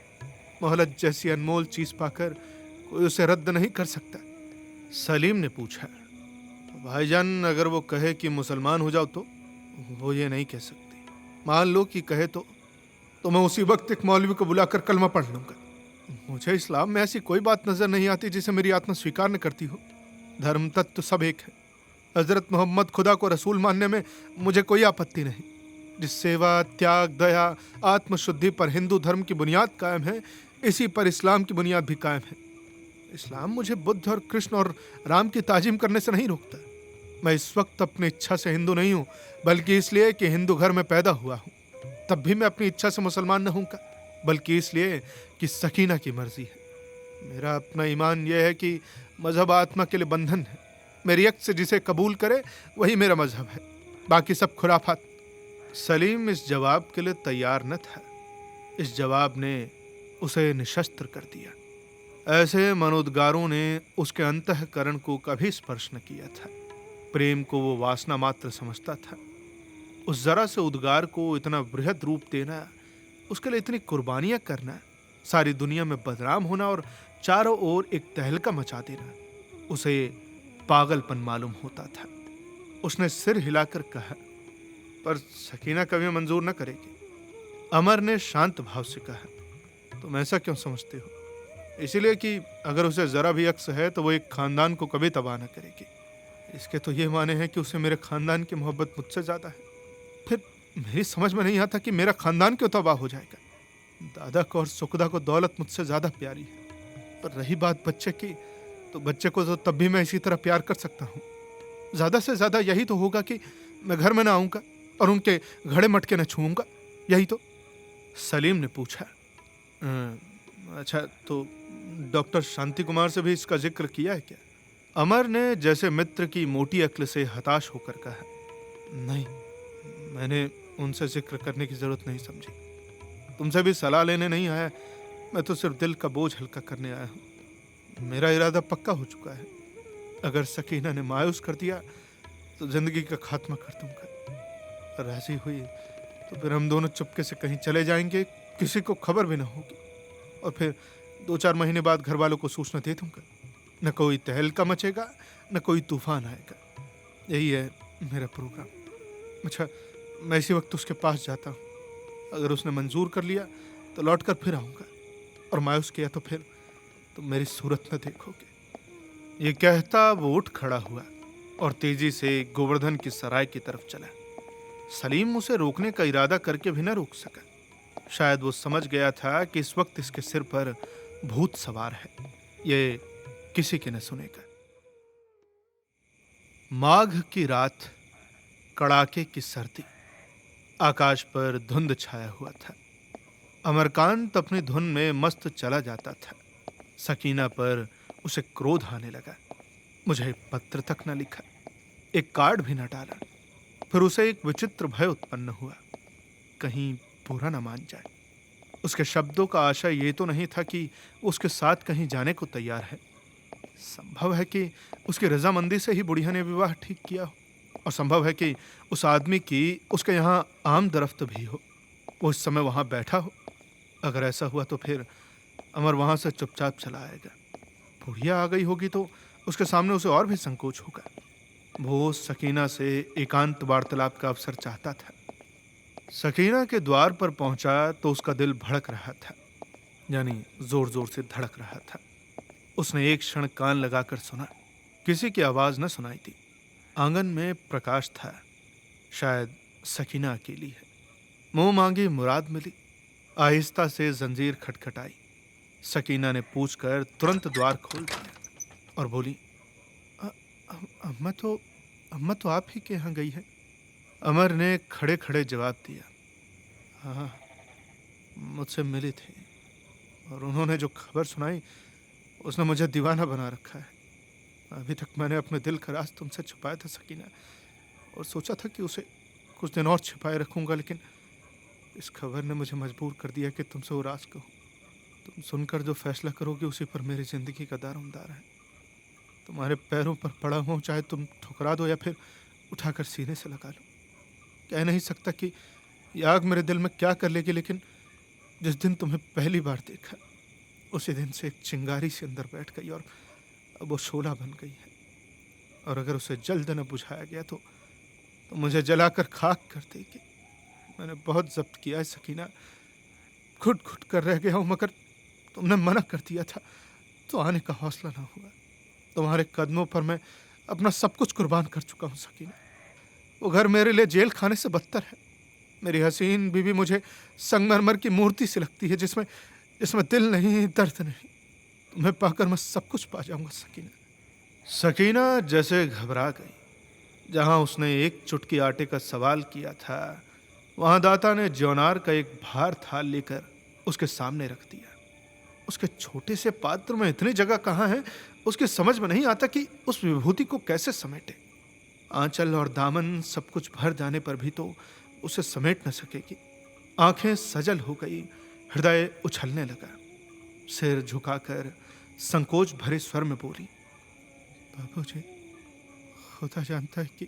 मोहलत जैसी अनमोल चीज पाकर कोई उसे रद्द नहीं कर सकता। सलीम ने पूछा, भाईजान अगर वो कहे कि मुसलमान हो जाओ तो? वो ये नहीं कह सकती। मान लो कि कहे तो मैं उसी वक्त एक मौलवी को बुलाकर कलमा पढ़ लूंगा। मुझे इस्लाम में ऐसी कोई बात नजर नहीं आती जिसे मेरी आत्मा स्वीकार न करती हो। धर्म तत्व सब एक है। हजरत मोहम्मद खुदा को रसूल मानने में मुझे कोई आपत्ति नहीं। जिस सेवा, त्याग, दया, आत्मशुद्धि पर हिंदू धर्म की बुनियाद कायम है, इसी पर इस्लाम की बुनियाद भी कायम है। इस्लाम मुझे बुद्ध और कृष्ण और राम की ताजीम करने से नहीं रोकता। मैं इस वक्त अपनी इच्छा से हिंदू नहीं हूँ, बल्कि इसलिए कि हिंदू घर में पैदा हुआ हूँ। तब भी मैं अपनी इच्छा से मुसलमान न हूँगा, बल्कि इसलिए कि सकीना की मर्जी है। मेरा अपना ईमान यह है कि मजहब आत्मा के लिए बंधन है। मेरी अक्स से जिसे कबूल करे वही मेरा मजहब है, बाकी सब खुराफात। सलीम इस जवाब के लिए तैयार न था। इस जवाब ने उसे निशस्त्र कर दिया। ऐसे मनोद्गारों ने उसके अंतःकरण को कभी स्पर्श न किया था। प्रेम को वो वासना मात्र समझता था। उस जरा से उद्गार को इतना बृहद रूप देना, उसके लिए इतनी कुर्बानियां करना, सारी दुनिया में बदनाम होना और चारों ओर एक तहलका मचा देना, उसे पागलपन मालूम होता था। उसने सिर हिलाकर कहा, पर सकीना कभी मंजूर न करेगी। अमर ने शांत भाव से कहा, तुम ऐसा क्यों समझते हो? इसलिए कि अगर उसे जरा भी अक्स है तो वो एक खानदान को कभी तबाह न करेगी। इसके तो ये माने हैं कि उसे मेरे खानदान की मोहब्बत मुझसे ज्यादा है। फिर मेरी समझ में नहीं आता कि मेरा खानदान क्यों तबाह हो जाएगा। दादा को और सुखदा को दौलत मुझसे ज्यादा प्यारी है। पर रही बात बच्चे की, तो बच्चे को तो तब भी मैं इसी तरह प्यार कर सकता हूँ। ज्यादा से ज्यादा यही तो होगा कि मैं घर में ना आऊंगा और उनके घड़े मटके न छूऊंगा, यही तो। सलीम ने पूछा, अच्छा तो डॉक्टर शांति कुमार से भी इसका जिक्र किया है क्या? अमर ने जैसे मित्र की मोटी अक्ल से हताश होकर कहा, नहीं, मैंने उनसे जिक्र करने की जरूरत नहीं समझी। तुमसे भी सलाह लेने नहीं आया, मैं तो सिर्फ दिल का बोझ हल्का करने आया हूँ। मेरा इरादा पक्का हो चुका है। अगर सकीना ने मायूस कर दिया तो जिंदगी का खात्मा कर दूंगा। राजी हुई तो फिर हम दोनों चुपके से कहीं चले जाएंगे, किसी को खबर भी ना होगी, और फिर 2-4 महीने बाद घर वालों को सूचना दे दूंगा। न कोई तहलका मचेगा, न कोई तूफान आएगा। यही है मेरा प्रोग्राम। अच्छा, मैं इसी वक्त उसके पास जाता हूँ। अगर उसने मंजूर कर लिया तो लौट कर फिर आऊँगा, और मायूस किया तो फिर तुम मेरी सूरत न देखोगे। ये कहता वो उठ खड़ा हुआ और तेजी से गोवर्धन की सराय की तरफ चला। सलीम उसे रोकने का इरादा करके भी न रोक सका। शायद वो समझ गया था कि इस वक्त इसके सिर पर भूत सवार है, ये किसी के न सुनेगा। माघ की रात, कड़ाके की सर्दी, आकाश पर धुंध छाया हुआ था। अमरकांत अपनी धुन में मस्त चला जाता था। सकीना पर उसे क्रोध आने लगा। मुझे पत्र तक न लिखा, एक कार्ड भी न डाला। फिर उसे एक विचित्र भय उत्पन्न हुआ, कहीं बुरा न मान जाए। उसके शब्दों का आशय ये तो नहीं था कि उसके साथ कहीं जाने को तैयार है। संभव है कि उसकी रजामंदी से ही बुढ़िया ने विवाह ठीक किया हो, और संभव है कि उस आदमी की उसके यहाँ आम दरख्त भी हो, वो इस समय वहां बैठा हो। अगर ऐसा हुआ तो फिर अमर वहां से चुपचाप चला आएगा। बुढ़िया आ गई होगी तो उसके सामने उसे और भी संकोच होगा। वो सकीना से एकांत वार्तालाप का अवसर चाहता था। सकीना के द्वार पर पहुंचा तो उसका दिल भड़क रहा था, यानी जोर जोर से धड़क रहा था। उसने एक क्षण कान लगाकर सुना, किसी की आवाज न सुनाई दी। आंगन में प्रकाश था, शायद सकीना अकेली है। मुंह मांगी मुराद मिली। आहिस्ता से जंजीर खटखटाई। सकीना ने पूछकर तुरंत द्वार खोल दिया और बोली, "अ- अम्मा तो अम्मा तो आप ही के यहाँ गई है।" अमर ने खड़े खड़े जवाब दिया, "हाँ, मुझसे मिली थी और उन्होंने जो खबर सुनाई उसने मुझे दीवाना बना रखा है। अभी तक मैंने अपने दिल का राज तुमसे छुपाया था सकीना, और सोचा था कि उसे कुछ दिन और छिपाए रखूंगा, लेकिन इस खबर ने मुझे मजबूर कर दिया कि तुमसे वो राज कहूँ। तुम सुनकर जो फैसला करोगे उसी पर मेरी जिंदगी का दारोमदार है। तुम्हारे पैरों पर पड़ा हूँ, चाहे तुम ठुकरा दो या फिर उठाकर सीने से लगा लो। कह नहीं सकता कि ये आग मेरे दिल में क्या कर लेगी, लेकिन जिस दिन तुम्हें पहली बार देखा उसी दिन से एक चिंगारी से अंदर बैठ गई और अब वो शोला बन गई है। और अगर उसे जल्द न बुझाया गया तो मुझे जलाकर खाक कर देगी। मैंने बहुत जब्त किया है सकीना, घुट घुट कर रह गया हूँ, मगर तुमने मना कर दिया था तो आने का हौसला ना हुआ। तुम्हारे कदमों पर मैं अपना सब कुछ कुर्बान कर चुका हूँ सकीना। वो घर मेरे लिए जेल खाने से बदतर है। मेरी हसीन बीवी मुझे संगमरमर की मूर्ति से लगती है, जिसमें जिसमें दिल नहीं, दर्द नहीं। तुम्हें पाकर मैं सब कुछ पा जाऊंगा सकीना। सकीना जैसे घबरा गई। जहां उसने एक चुटकी आटे का सवाल किया था, वहां दाता ने ज्योनार का एक भार थाल लेकर उसके सामने रख दिया। उसके छोटे से पात्र में इतनी जगह कहाँ है, उसके समझ में नहीं आता कि उस विभूति को कैसे समेटे। आंचल और दामन सब कुछ भर जाने पर भी तो उसे समेट न सकेगी। आंखें सजल हो गई, हृदय उछलने लगा। सिर झुकाकर संकोच भरे स्वर में बोली, बाबूजी, खुदा जानता है कि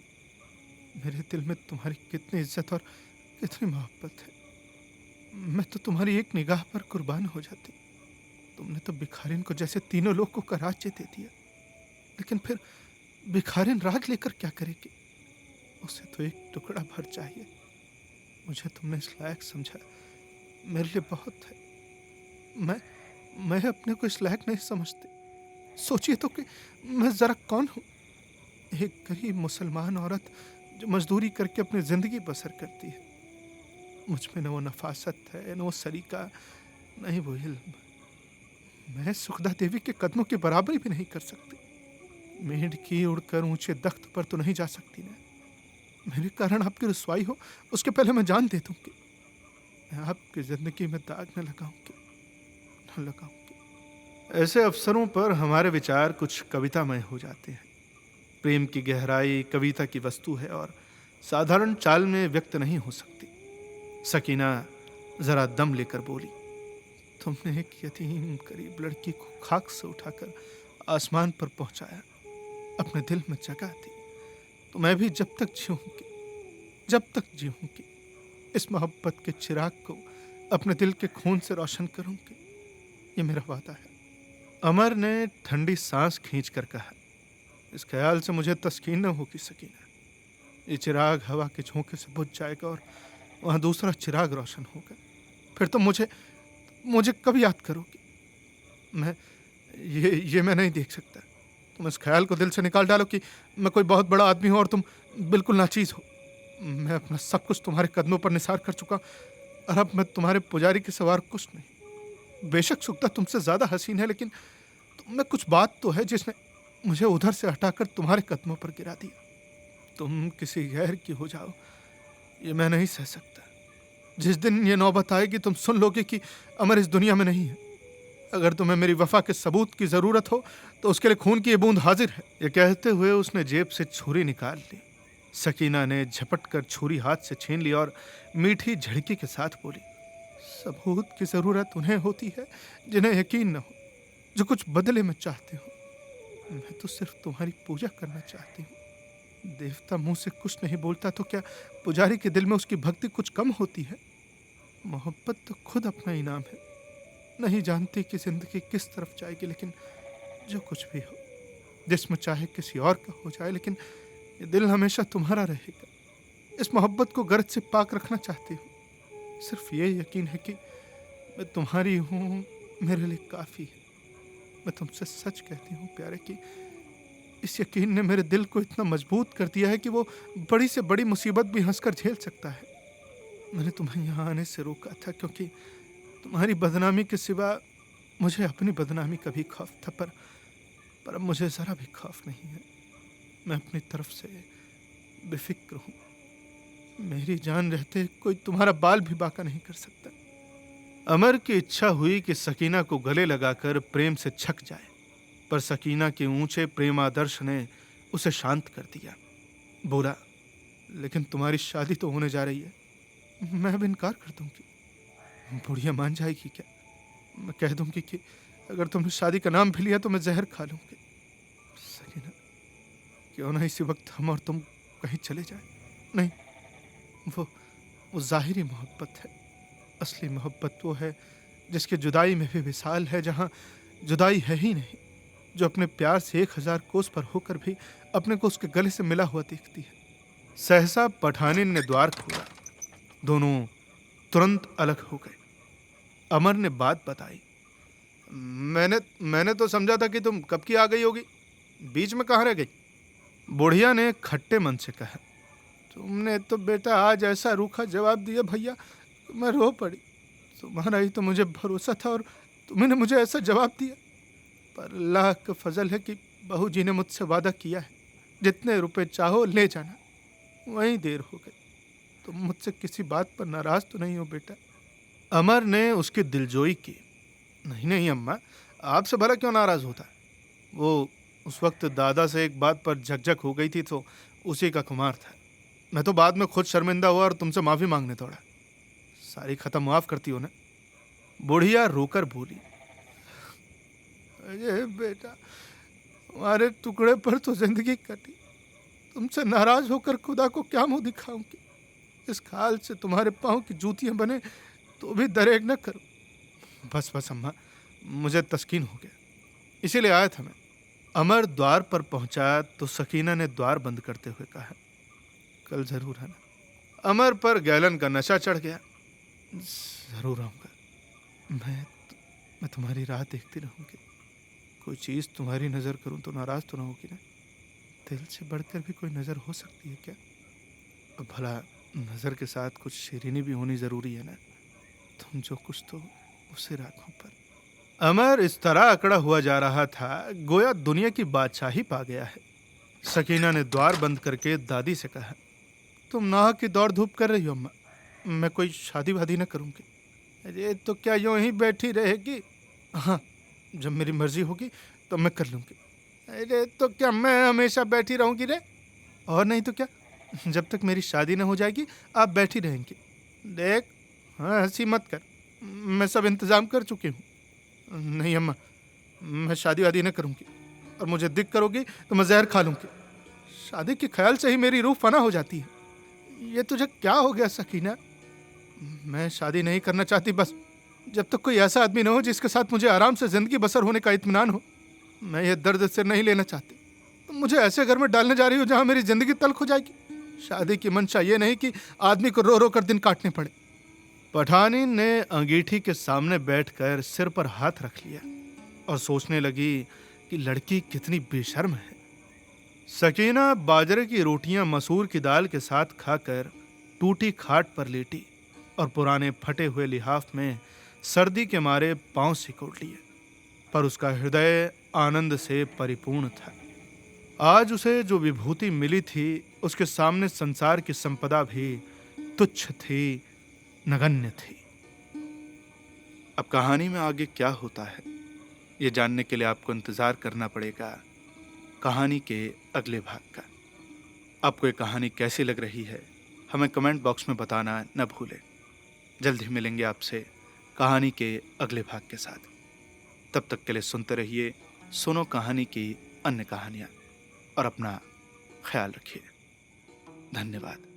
मेरे दिल में तुम्हारी कितनी इज्जत और कितनी मोहब्बत है। मैं तो तुम्हारी एक निगाह पर कुर्बान हो जाती। तुमने तो भिखारिन को जैसे तीनों लोगों का राज्य दे दिया, लेकिन फिर भिखारिन राज लेकर क्या करेगी? उसे तो एक टुकड़ा भर चाहिए। मुझे तुमने इस लायक समझा, मेरे लिए बहुत है। मैं मैं अपने को इस लायक नहीं समझती। सोचिए तो कि मैं जरा कौन हूँ? एक गरीब मुसलमान औरत जो मजदूरी करके अपनी जिंदगी बसर करती है। मुझ में न वो नफासत है, न वो सलीका, न ही वो इल्म। मैं सुखदा देवी के कदमों की बराबरी भी नहीं कर सकती। मेंढकी उड़कर ऊंचे तख्त पर तो नहीं जा सकती ना। मेरे कारण आपकी रुसवाई हो उसके पहले मैं जान दे दूंगी। मैं आपकी जिंदगी में दाग न लगाऊंगी, न लगाऊंगी। ऐसे अवसरों पर हमारे विचार कुछ कवितामय हो जाते हैं। प्रेम की गहराई कविता की वस्तु है और साधारण चाल में व्यक्त नहीं हो सकती। सकीना जरा दम लेकर बोली, तुमने एक यतीम गरीब लड़की को खाक से उठाकर आसमान पर पहुंचाया, अपने दिल में जगह दी। तो मैं भी जब तक जीऊंगी, जब तक जीऊंगी, इस मोहब्बत के चिराग को अपने दिल के खून से रोशन करूंगी। ये मेरा वादा है। अमर ने ठंडी सांस खींचकर कहा, इस ख्याल से मुझे तस्कीन न होगी सकीना। ये चिराग हवा के झोंके से बुझ जाएगा और वहां दूसरा चिराग रोशन होगा। फिर तो मुझे मुझे कब याद करोगी? मैं ये मैं नहीं देख सकता। तुम इस ख्याल को दिल से निकाल डालो कि मैं कोई बहुत बड़ा आदमी हूं और तुम बिल्कुल नाचीज हो। मैं अपना सब कुछ तुम्हारे कदमों पर निसार कर चुका, और अब मैं तुम्हारे पुजारी के सवार कुछ नहीं। बेशक सुक्ता तुमसे ज्यादा हसीन है, लेकिन तुम में कुछ बात तो है जिसने मुझे उधर से हटाकर तुम्हारे कदमों पर गिरा दिया। तुम किसी गैर की हो जाओ, ये मैं नहीं सह सकता। जिस दिन ये नौबत आएगी तुम सुन लोगे कि अमर इस दुनिया में नहीं है। अगर तुम्हें मेरी वफा के सबूत की जरूरत हो तो उसके लिए खून की ये बूंद हाजिर है। ये कहते हुए उसने जेब से छुरी निकाल ली। सकीना ने झपट कर छुरी हाथ से छीन ली और मीठी झड़की के साथ बोली, सबूत की जरूरत उन्हें होती है जिन्हें यकीन न हो, जो कुछ बदले में चाहते हो। मैं तो सिर्फ तुम्हारी पूजा करना चाहती हूँ। देवता मुंह से कुछ नहीं बोलता तो क्या पुजारी के दिल में उसकी भक्ति कुछ कम होती है? मोहब्बत तो खुद अपना इनाम है। नहीं जानती कि जिंदगी किस तरफ जाएगी, लेकिन जो कुछ भी हो, जिसमें चाहे किसी और का हो जाए, लेकिन ये दिल हमेशा तुम्हारा रहेगा। इस मोहब्बत को गर्द से पाक रखना चाहती हूँ। सिर्फ ये यकीन है कि मैं तुम्हारी हूँ, मेरे लिए काफ़ी है। मैं तुमसे सच कहती हूँ प्यारे कि इस यकीन ने मेरे दिल को इतना मजबूत कर दिया है कि वो बड़ी से बड़ी मुसीबत भी हंसकर झेल सकता है। मैंने तुम्हें यहाँ आने से रोका था क्योंकि तुम्हारी बदनामी के सिवा मुझे अपनी बदनामी का भी खौफ था, पर अब मुझे ज़रा भी खौफ नहीं है। मैं अपनी तरफ से बेफिक्र हूँ। मेरी जान रहते कोई तुम्हारा बाल भी बांका नहीं कर सकता। अमर की इच्छा हुई कि सकीना को गले लगाकर प्रेम से छक जाए, पर सकीना के ऊंचे प्रेमादर्श ने उसे शांत कर दिया। बोला, लेकिन तुम्हारी शादी तो होने जा रही है। मैं अब इनकार कर दूंगी। बुढ़िया मान जाएगी क्या? मैं कह दूंगी कि अगर तुमने शादी का नाम भी लिया तो मैं जहर खा लूंगी। सकीना, क्यों ना इसी वक्त हम और तुम कहीं चले जाए? नहीं, वो जाहिरी मोहब्बत है। असली मोहब्बत वो है जिसकी जुदाई में भी विशाल है, जहाँ जुदाई है ही नहीं, जो अपने प्यार से 1000 कोस पर होकर भी अपने को उसके गले से मिला हुआ देखती है। सहसा पठानिन ने द्वार खोला। दोनों तुरंत अलग हो गए। अमर ने बात बताई। मैंने तो समझा था कि तुम कब की आ गई होगी, बीच में कहाँ रह गई? बुढ़िया ने खट्टे मन से कहा। तुमने तो बेटा आज ऐसा रूखा जवाब दिया भैया, मैं रो पड़ी। तुम्हारा ही तो मुझे भरोसा था और तुमने मुझे ऐसा जवाब दिया। पर अल्लाह का फजल है कि बहू जी ने मुझसे वादा किया है, जितने रुपए चाहो ले जाना। वहीं देर हो गई। तुम मुझसे किसी बात पर नाराज तो नहीं हो बेटा? अमर ने उसकी दिलजोई की। नहीं नहीं अम्मा, आपसे भला क्यों नाराज होता है? वो उस वक्त दादा से एक बात पर झकझक हो गई थी तो उसी का खुमार था। मैं तो बाद में खुद शर्मिंदा हुआ और तुमसे माफी मांगने दौड़ा। सारी खत्म माफ करती हो ना? बुढ़िया रोकर बोली। अरे बेटा, तुम्हारे टुकड़े पर तो जिंदगी कटी। तुमसे नाराज होकर खुदा को क्या मुंह दिखाऊंगी? इस खाल से तुम्हारे पाँव की जूतियां बने तो भी दरेग न करो। बस बस अम्मा, मुझे तस्कीन हो गया, इसीलिए आया था मैं। अमर द्वार पर पहुंचा तो सकीना ने द्वार बंद करते हुए कहा, कल जरूर आना। अमर पर गैलन का नशा चढ़ गया। जरूर आऊंगा। मैं तुम्हारी राह देखती रहूंगी। कोई चीज़ तुम्हारी नज़र करूं तो नाराज तो ना होगी ना? दिल से बढ़कर भी कोई नज़र हो सकती है क्या? अब भला नज़र के साथ कुछ शीरीनी भी होनी ज़रूरी है ना? तुम जो कुछ तो उसे राखों पर। अमर इस तरह अकड़ा हुआ जा रहा था गोया दुनिया की बादशाही पा गया है। सकीना ने द्वार बंद करके दादी से कहा, तुम नाह की दौड़ धूप कर रही हो अम्मा, मैं कोई शादी वादी न करूँगी। अरे तो क्या यूं ही बैठी रहेगी? हाँ, जब मेरी मर्जी होगी तो मैं कर लूँगी। अरे तो क्या मैं हमेशा बैठी रहूँगी रे? और नहीं तो क्या, जब तक मेरी शादी न हो जाएगी आप बैठी रहेंगी। देख, हाँ हंसी मत कर, मैं सब इंतज़ाम कर चुकी हूँ। नहीं अम्मा, मैं शादी वादी न करूँगी, और मुझे दिक करोगी तो मैं जहर खा लूँगी। शादी के ख्याल से ही मेरी रूह फना हो जाती है। ये तुझे क्या हो गया सकीना? मैं शादी नहीं करना चाहती, बस जब तक कोई ऐसा आदमी न हो जिसके साथ मुझे आराम से जिंदगी बसर होने का इत्मीनान हो। मैं ये दर्द से नहीं लेना चाहती। तुम मुझे ऐसे घर में डालने जा रही हो जहाँ मेरी जिंदगी तल्ख हो जाएगी। शादी की मंशा ये नहीं कि आदमी को रो रो कर दिन काटने पड़े। पठानी ने अंगीठी के सामने बैठकर सिर पर हाथ रख लिया और सोचने लगी कि लड़की कितनी बेशर्म है। सकीना बाजरे की रोटियां मसूर की दाल के साथ खाकर टूटी खाट पर लेटी और पुराने फटे हुए लिहाफ में सर्दी के मारे पांव सिकोड़ लिए, पर उसका हृदय आनंद से परिपूर्ण था। आज उसे जो विभूति मिली थी उसके सामने संसार की संपदा भी तुच्छ थी, नगण्य थी। अब कहानी में आगे क्या होता है ये जानने के लिए आपको इंतजार करना पड़ेगा कहानी के अगले भाग का। आपको ये कहानी कैसी लग रही है हमें कमेंट बॉक्स में बताना न भूलें। जल्द ही मिलेंगे आपसे कहानी के अगले भाग के साथ। तब तक के लिए सुनते रहिए सुनो कहानी की अन्य कहानियाँ और अपना ख्याल रखिए। धन्यवाद।